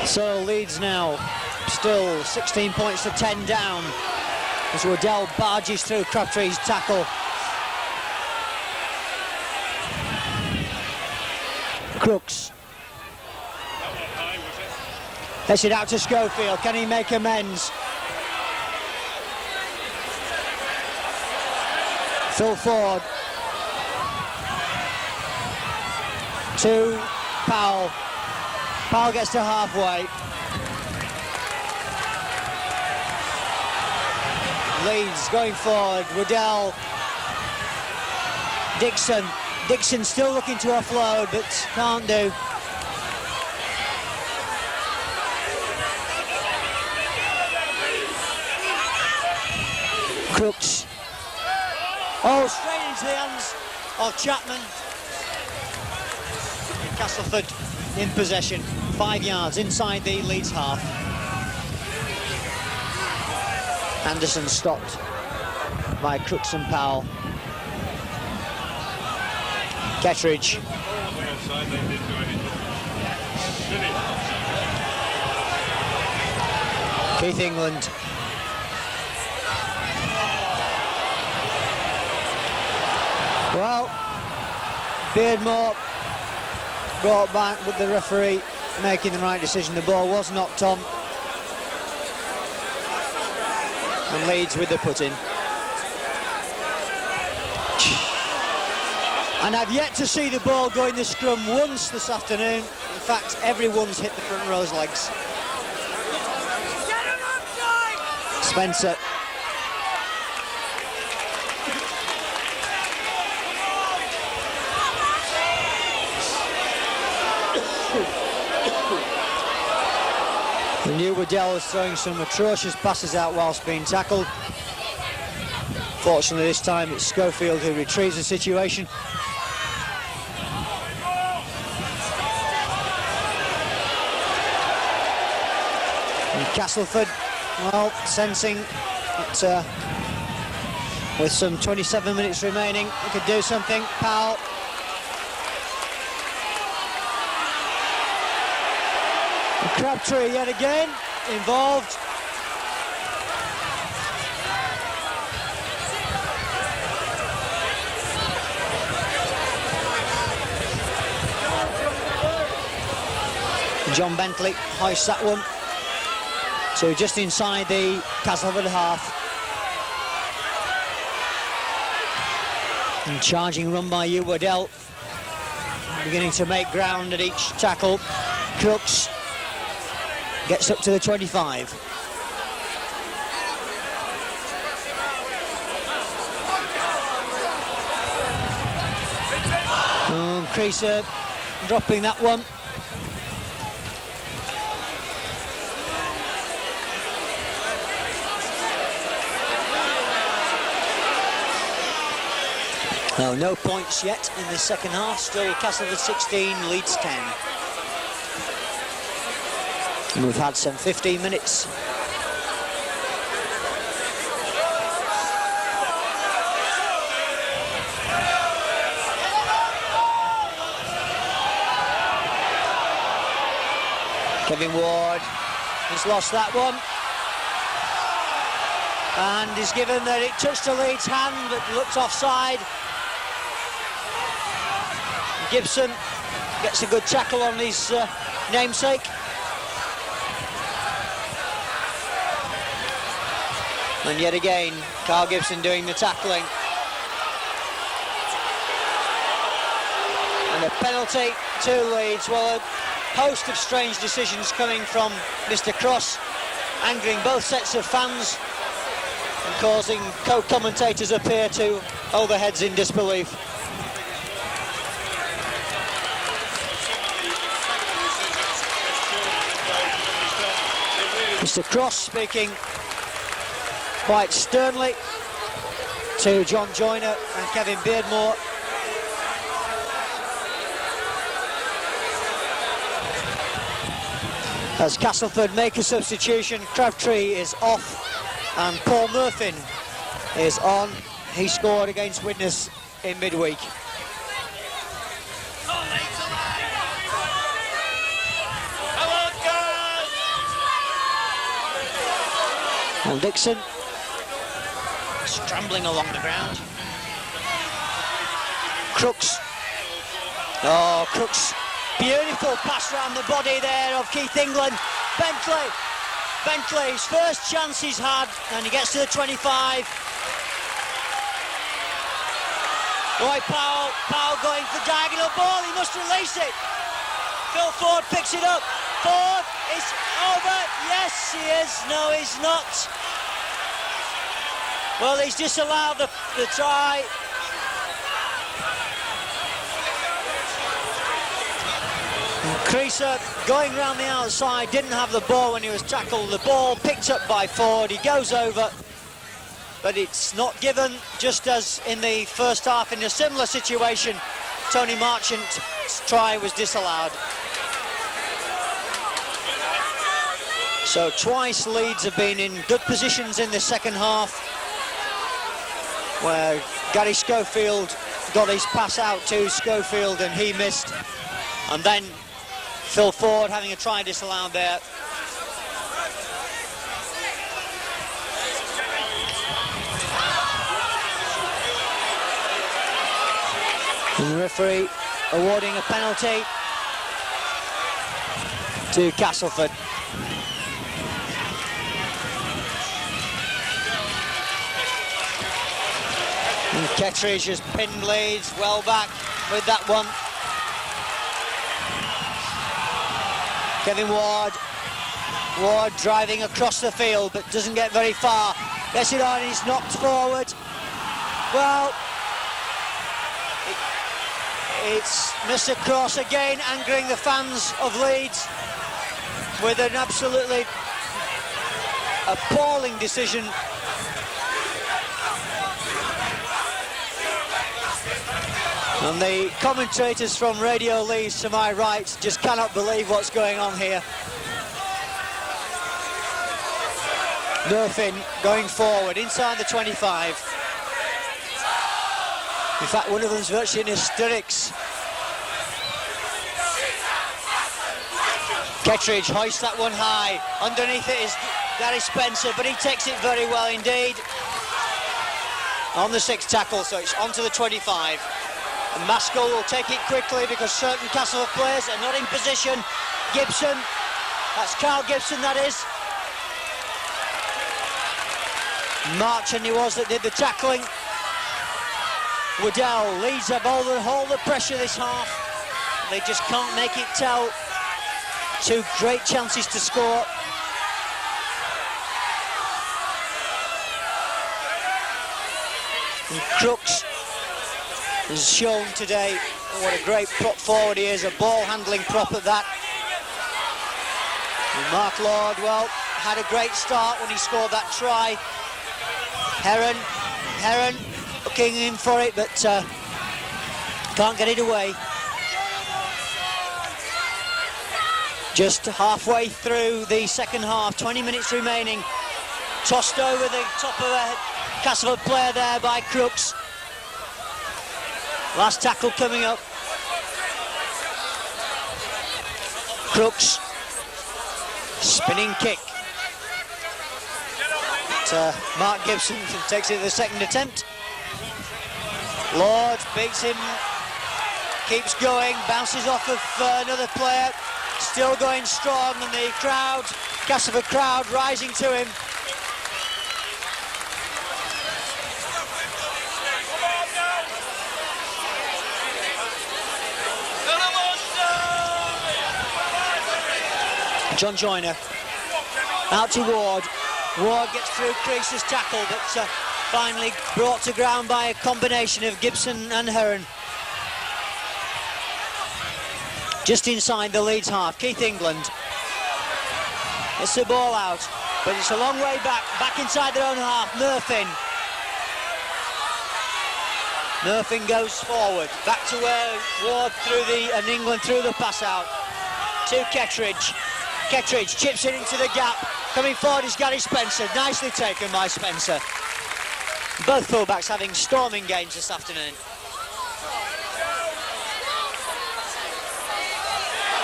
So Leeds now still 16 points to 10 down as Waddell barges through Crabtree's tackle. Crooks. Gets it out to Schofield. Can he make amends? Phil Ford. To Powell. Powell gets to halfway. Leeds going forward. Waddell. Dixon still looking to offload, but can't do. Crooks. Oh, straight into the hands of Chapman. Castleford in possession, 5 yards inside the Leeds half. Anderson stopped by Crooks and Powell. Kettridge. Keith England. Well, Beardmore brought back with the referee making the right decision. The ball was knocked on. And Leeds with the put-in. And I've yet to see the ball go in the scrum once this afternoon. In fact, everyone's hit the front row's legs. Spencer. We knew Waddell was throwing some atrocious passes out whilst being tackled. Fortunately this time it's Schofield who retrieves the situation. And Castleford, well, sensing that with some 27 minutes remaining, he could do something. Powell. And Crabtree yet again involved. John Bentley hoists that one. So just inside the Castleford half. And charging run by Hugh Waddell. Beginning to make ground at each tackle. Crooks gets up to the 25. Creaser dropping that one. No points yet in the second half. Still Castleford 16, Leeds 10. And we've had some 15 minutes. Kevin Ward has lost that one. And is given that it touched the Leeds hand but looked offside. Gibson gets a good tackle on his namesake. And yet again, Carl Gibson doing the tackling. And a penalty to Leeds. Well, a host of strange decisions coming from Mr. Cross, angering both sets of fans and causing co-commentators appear to hold their heads in disbelief. Mr. Cross speaking quite sternly to John Joyner and Kevin Beardmore. As Castleford make a substitution, Crabtree is off and Paul Murphy is on. He scored against Widnes in midweek. Well, Dixon scrambling along the ground. Crooks. Oh, Crooks. Beautiful pass around the body there of Keith England. Bentley's first chance he's had, and he gets to the 25. Roy Powell going for diagonal ball, he must release it. Phil Ford picks it up. Ford is over. Yes, he is. No, he's not. Well, he's disallowed the try. Creaser going round the outside, didn't have the ball when he was tackled. The ball picked up by Ford, he goes over, but it's not given, just as in the first half in a similar situation. Tony Marchant's try was disallowed. So twice Leeds have been in good positions in the second half, where Gary Schofield got his pass out to Schofield and he missed, and then Phil Ford having a try disallowed there. And the referee awarding a penalty to Castleford. And Kettridge has pinned Leeds well back with that one. Kevin Ward driving across the field but doesn't get very far. Gets it on, he's knocked forward. Well, it's Mr. Cross again angering the fans of Leeds with an absolutely appalling decision. And the commentators from Radio Leeds to my right just cannot believe what's going on here. Murphy going forward inside the 25. In fact, one of them's virtually in hysterics. Kettridge hoists that one high. Underneath it is Gary Spencer, but he takes it very well indeed. On the sixth tackle, so it's onto the 25. And Maskell will take it quickly because certain Castleford players are not in position. Gibson, that's Carl Gibson, that is. Marchant he was that did the tackling. Waddell. Leeds have all the pressure this half. They just can't make it tell. Two great chances to score. And Crooks has shown today what a great prop forward he is, a ball handling prop at that. And Mark Lord, well, had a great start when he scored that try. Heron looking in for it, but can't get it away. Just halfway through the second half, 20 minutes remaining. Tossed over the top of a Castleford player there by Crooks. Last tackle coming up. Crooks, spinning kick. But, Mark Gibson takes it to the second attempt. Lord beats him, keeps going, bounces off of another player. Still going strong, and the crowd, Castleford crowd, rising to him. John Joyner out to Ward. Ward gets through Crease's tackle, but finally brought to ground by a combination of Gibson and Heron. Just inside the Leeds half, Keith England. It's the ball out, but it's a long way back inside their own half. Murphin goes forward, back to where Ward and England threw the pass out. To Kettridge. Kettridge chips it into the gap. Coming forward is Gary Spencer. Nicely taken by Spencer. Both fullbacks having storming games this afternoon.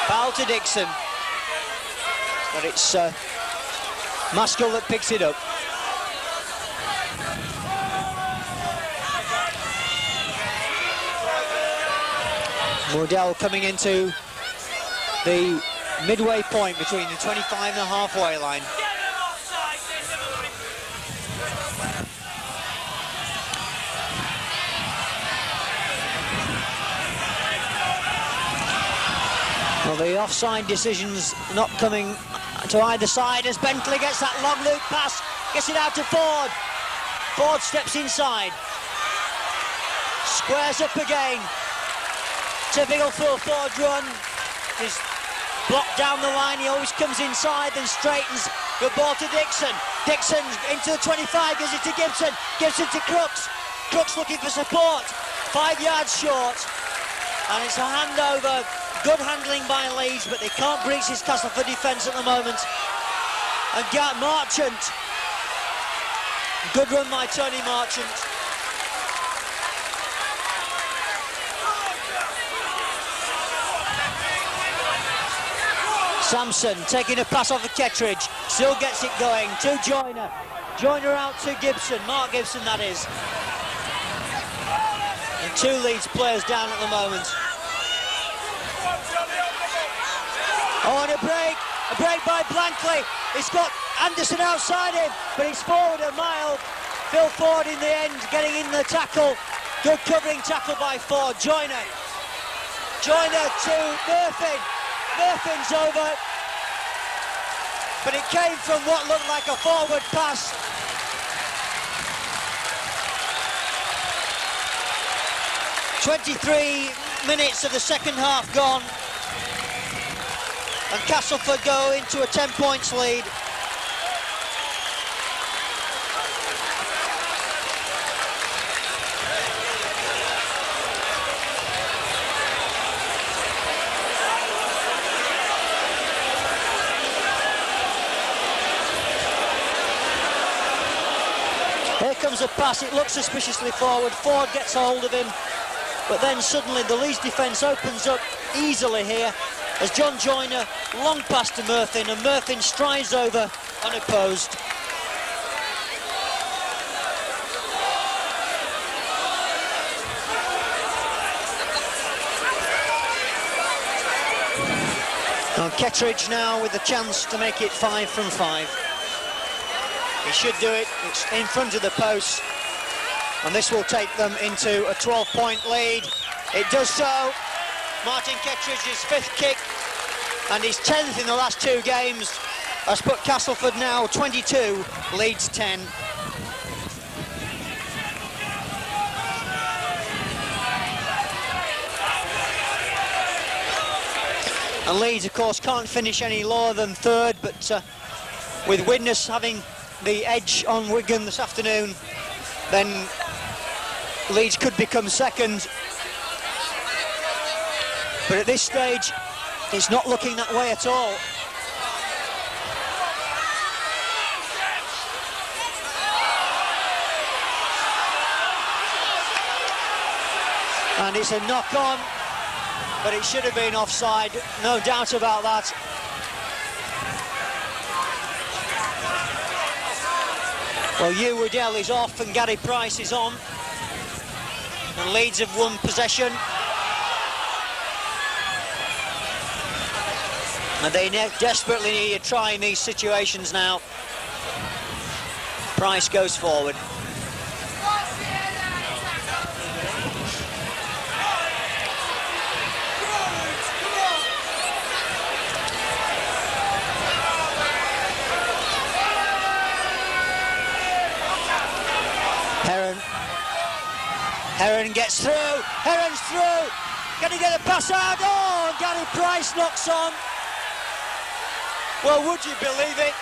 Foul to Dixon. But it's Maskell that picks it up. Waddell coming into the midway point between the 25 and the halfway line. Well, the offside decision's not coming to either side as Bentley gets that long loop pass, gets it out to Ford. Ford steps inside, squares up again. Typical full forward run. He's blocked down the line, he always comes inside, then straightens. Good ball to Dixon. Dixon into the 25, gives it to Gibson. Gibson to Crooks. Crooks looking for support. 5 yards short. And it's a handover. Good handling by Leeds, but they can't breach his Castleford defence at the moment. And Marchant. Good run by Tony Marchant. Sampson taking a pass off of Kettridge, still gets it going to Joyner. Joyner out to Gibson, Mark Gibson that is. And 2 Leeds players down at the moment. Oh, and a break by Blankley. He's got Anderson outside him, but he's forward a mile. Phil Ford in the end, getting in the tackle. Good covering tackle by Ford. Joyner to Murphy. Murphin's over, but it came from what looked like a forward pass. "23 minutes of the second half gone, and Castleford go into a 10 points lead. Here comes a pass, it looks suspiciously forward. Ford gets hold of him, but then suddenly the Leeds defence opens up easily here as John Joyner long pass to Murphin, and Murphin strides over unopposed. Now Kettridge now with a chance to make it 5 from 5. He should do it. It's in front of the post. and this will take them into a 12-point lead. It does so. Martin Kettridge's 5th kick and his 10th in the last 2 games has put Castleford now 22, Leeds 10. And Leeds, of course, can't finish any lower than 3rd, but with Widnes having the edge on Wigan this afternoon, then Leeds could become 2nd. But at this stage, it's not looking that way at all. And it's a knock-on, but it should have been offside, no doubt about that. Well, Hugh Waddell is off and Gary Price is on. And Leeds have won possession. And they desperately need a try in these situations now. Price goes forward. Heron gets through. Heron's through. Can he get a pass out? Oh, and Gary Price knocks on. Well, would you believe it?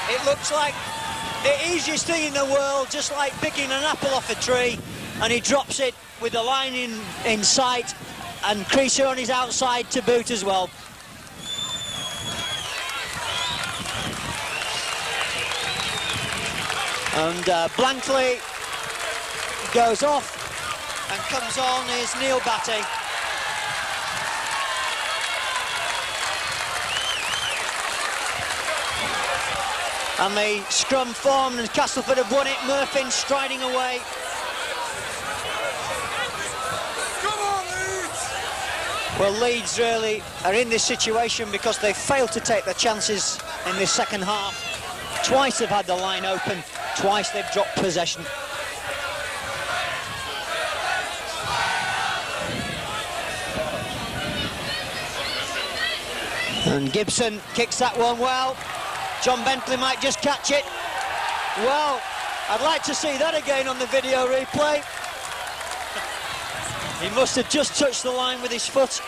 It looks like the easiest thing in the world, just like picking an apple off a tree, and he drops it with the line in sight, and Creaser on his outside to boot as well. And Blankley goes off, and comes on is Neil Batty. And the scrum formed and Castleford have won it. Murphy striding away. Come on, Leeds! Well, Leeds really are in this situation because they failed to take their chances in this second half. Twice they've had the line open, twice they've dropped possession. And Gibson kicks that one well. John Bentley might just catch it. Well, I'd like to see that again on the video replay. He must have just touched the line with his foot.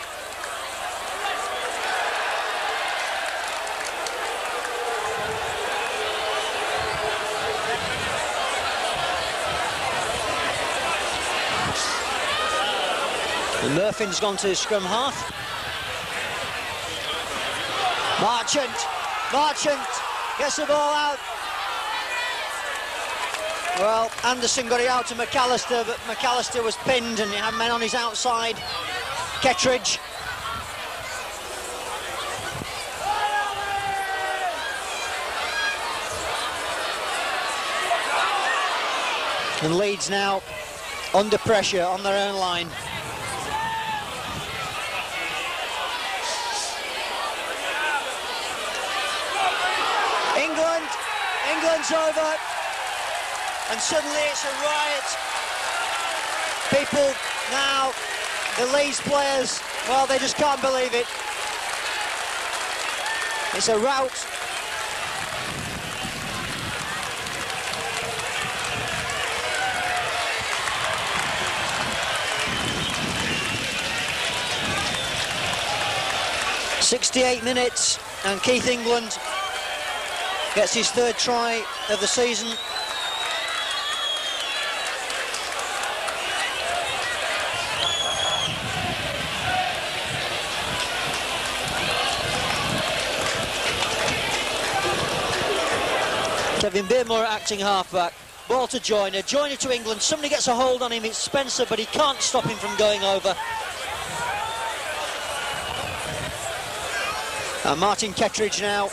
And Murphy's gone to scrum half. Marchant gets the ball out. Well, Anderson got it out to McAllister, but McAllister was pinned and he had men on his outside. Kettridge. And Leeds now under pressure on their own line. England's over, and suddenly it's a riot. People now, the Leeds players, well, they just can't believe it. It's a rout. "68 minutes, and Keith England gets his 3rd try of the season. Kevin Beermore acting halfback. Ball to Joyner. Joyner to England. Somebody gets a hold on him. It's Spencer, but he can't stop him from going over. And Martin Kettridge now.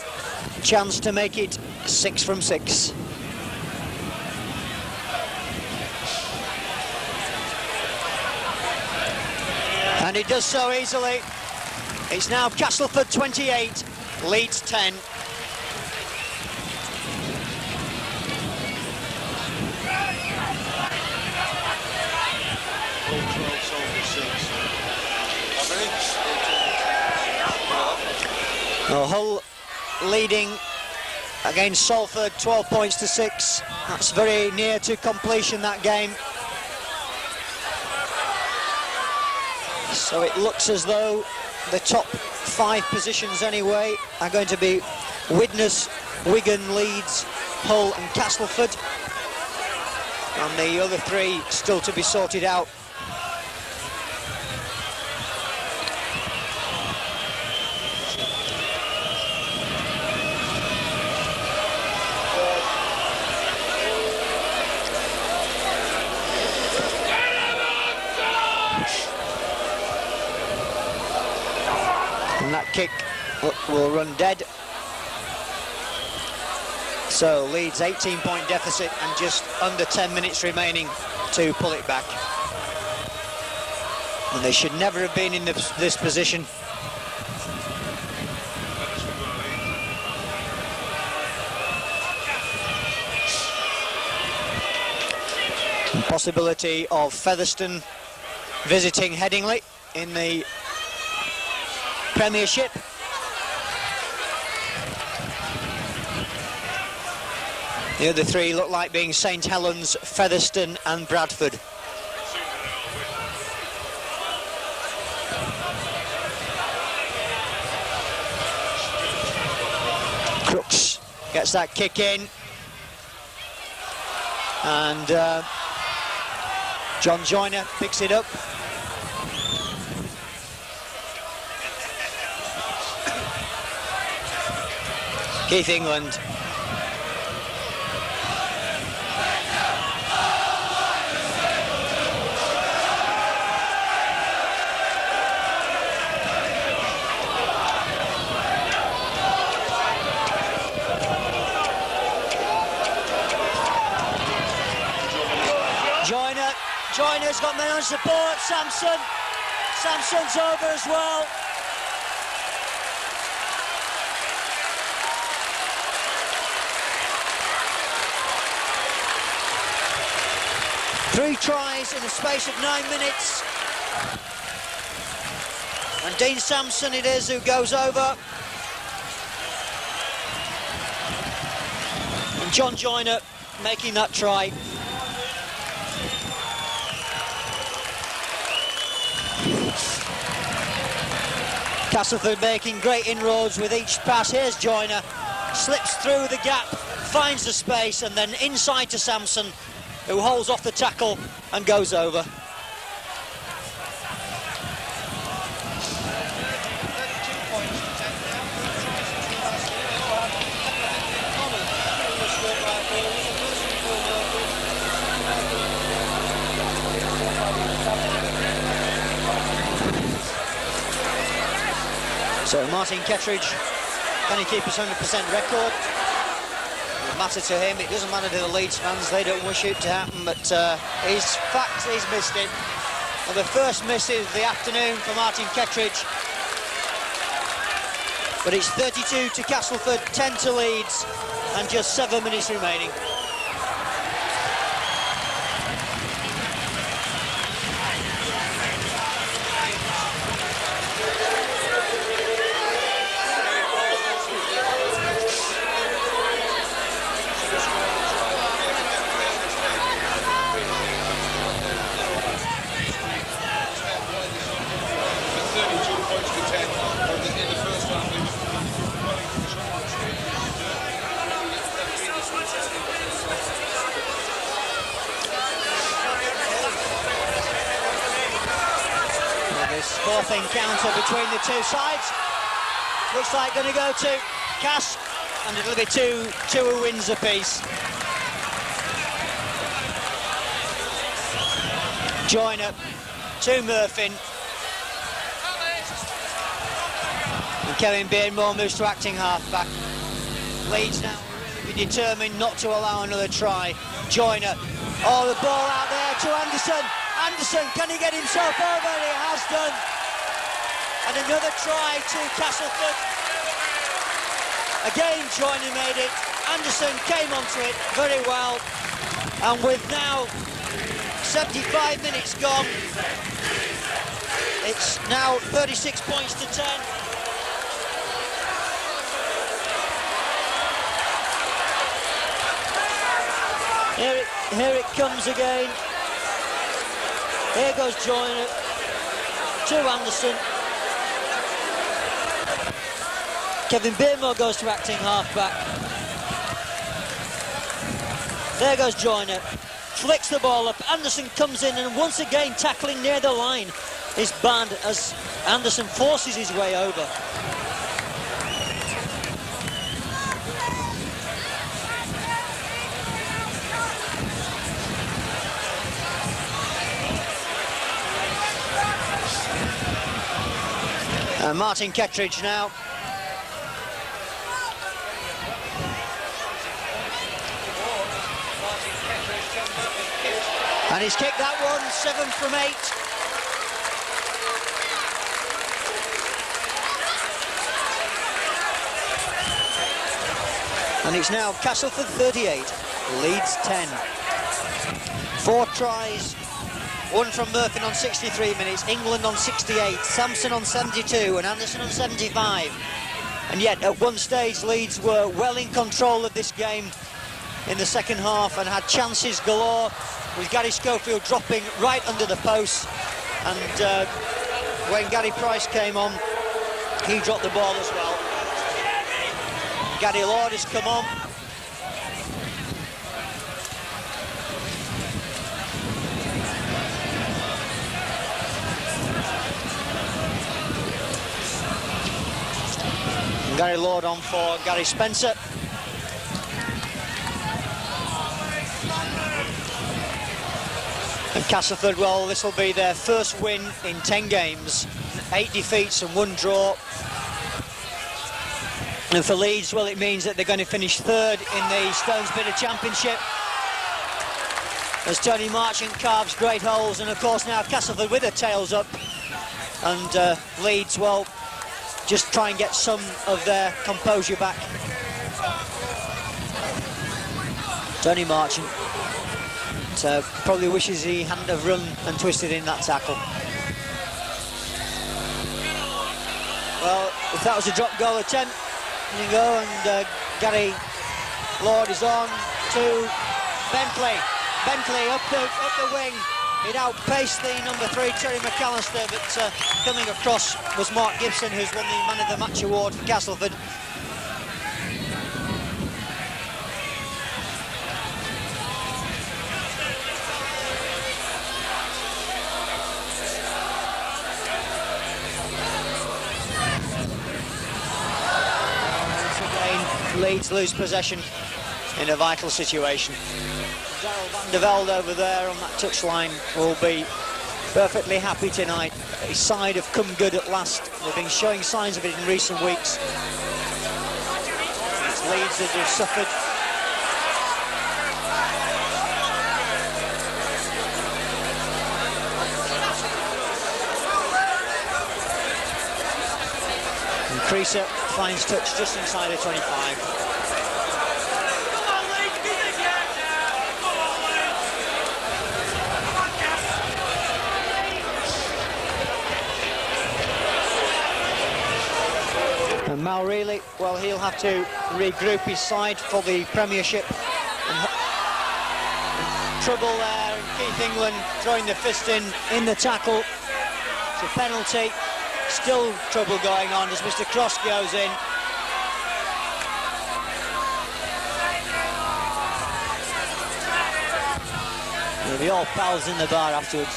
Chance to make it 6 from 6. And he does so easily. It's now Castleford 28, Leeds 10. Well, Hull leading against Salford 12 points to 6. That's very near to completion, that game. So it looks as though the top 5 positions anyway are going to be Widnes, Wigan, Leeds, Hull and Castleford. And the other 3 still to be sorted out. And that kick will run dead. So Leeds 18-point deficit and just under 10 minutes remaining to pull it back. And they should never have been in this position. And possibility of Featherstone visiting Headingley in the Premiership. The other 3 look like being St Helens, Featherstone and Bradford. Crooks gets that kick in. And John Joyner picks it up. Keith England. Joyner's got men on support. Samson's over as well. Three tries in the space of 9 minutes. And Dean Sampson it is who goes over. And John Joyner making that try. Castleford making great inroads with each pass. Here's Joyner, slips through the gap, finds the space, and then inside to Sampson, who holds off the tackle and goes over. So Martin Kettridge, can he keep his 100% record? It doesn't matter to him, it doesn't matter to the Leeds fans, they don't wish it to happen, but he's missed it. Well, the first miss of the afternoon for Martin Kettridge. But it's 32 to Castleford, 10 to Leeds, and just 7 minutes remaining. Fourth encounter between the two sides. Looks like going to go to Cass, and it'll be two who wins apiece. Joyner to Murphy. And Kevin Beardmore moves to acting half-back. Leeds now will really be determined not to allow another try. Joyner, oh, the ball out there to Anderson. Anderson, can he get himself over? He has done. And another try to Castleford. Again, Joyner made it. Anderson came onto it very well. And with now 75 minutes gone, it's now 36 points to 10. Here it comes again. Here goes Joyner to Anderson. Kevin Beermore goes to acting halfback. There goes Joyner. Flicks the ball up. Anderson comes in and once again tackling near the line is banned as Anderson forces his way over. Martin Kettridge now. And he's kicked that one, 7 from 8. And it's now Castleford 38, Leeds 10. 4 tries, 1 from Murphy on 63 minutes, England on 68, Sampson on 72 and Anderson on 75. And yet at one stage Leeds were well in control of this game in the second half and had chances galore, with Gary Schofield dropping right under the post. And when Gary Price came on, he dropped the ball as well. Gary Lord has come on. Gary Lord on for Gary Spencer. And Castleford, well, this will be their first win in 10 games, 8 defeats and 1 draw. And for Leeds, well, it means that they're going to finish 3rd in the Stones Bidder Championship, as Tony Marchant carves great holes. And of course now Castleford with their tails up, and Leeds, well, just try and get some of their composure back. Tony Marchant probably wishes he hadn't have run and twisted in that tackle. Well, if that was a drop goal attempt, there you go, and Gary Lord is on to Bentley. Bentley up the wing. It outpaced the number 3, Terry McAllister, but coming across was Mark Gibson, who's won the Man of the Match award for Castleford. Leeds lose possession in a vital situation. Darryl van der Velde over there on that touchline will be perfectly happy tonight. His side have come good at last. They've been showing signs of it in recent weeks. It's Leeds that have suffered. And Creaser finds touch just inside the 25. And Mal Reilly, well, he'll have to regroup his side for the Premiership. And trouble there, and Keith England throwing the fist in the tackle. It's a penalty. Still trouble going on as Mr. Cross goes in. They'll be all pals in the bar afterwards.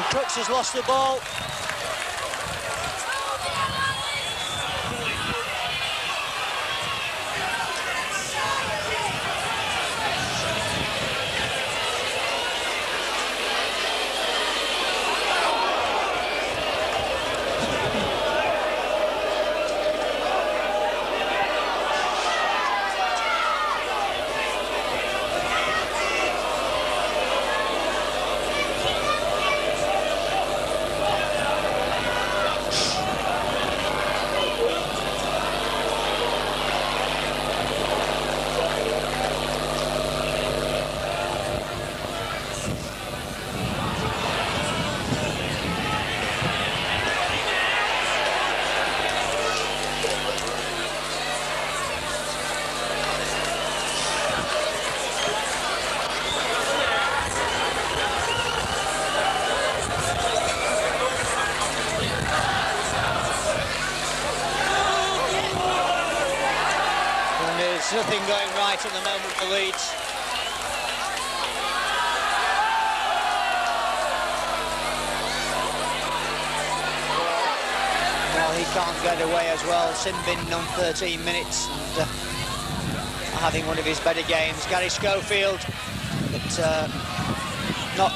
Crooks has lost the ball. nothing going right at the moment for Leeds. Well, he can't get away as well. Sin Bin on 13 minutes and having one of his better games. Gary Schofield, but not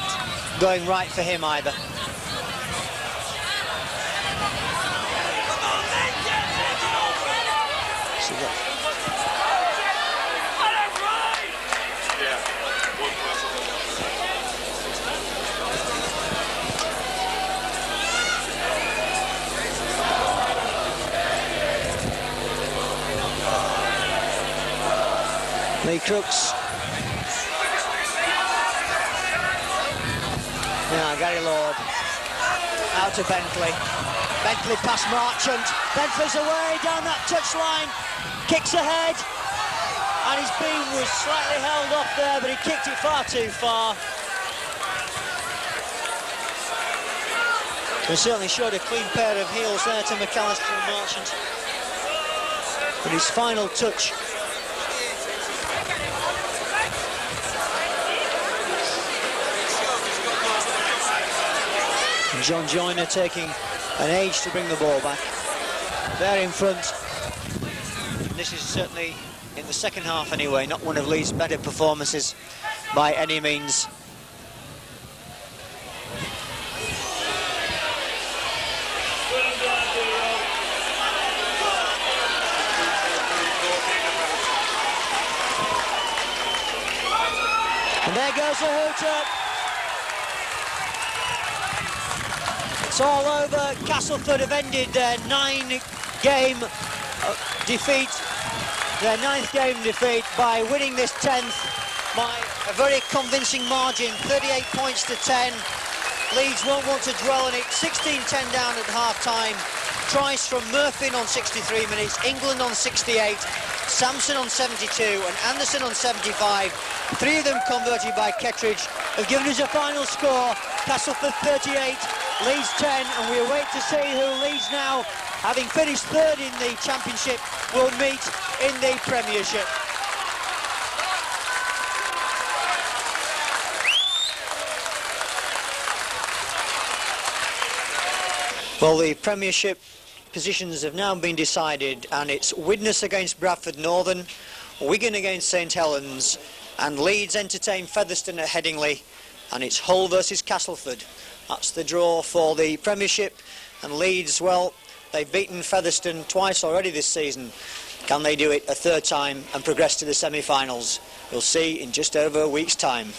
going right for him either. Lee Crooks. Now Gary Lord. Out to Bentley. Bentley past Marchant. Bentley's away down that touchline. Kicks ahead. And his beam was slightly held off there, but he kicked it far too far. He certainly showed a clean pair of heels there to McAllister and Marchant. But his final touch. And John Joyner taking an age to bring the ball back. They're in front. This is certainly, in the second half anyway, not one of Leeds' better performances by any means. And there goes the hooter. It's all over. Castleford have ended their 9-game defeat, their 9th game defeat, by winning this 10th by a very convincing margin, 38 points to 10. Leeds won't want to dwell on it. 16-10 down at half-time. Tries from Murphy on 63 minutes, England on 68, Sampson on 72 and Anderson on 75. 3 of them converted by Kettridge have given us a final score. Castleford 38, Leeds 10, and we await to see who Leeds now, having finished 3rd in the Championship, will meet in the Premiership. Well, the Premiership positions have now been decided, and it's Widnes against Bradford Northern, Wigan against St Helens, and Leeds entertain Featherstone at Headingley, and it's Hull versus Castleford. That's the draw for the Premiership, and Leeds, well, they've beaten Featherstone twice already this season. Can they do it a 3rd time and progress to the semi-finals? We'll see in just over a week's time.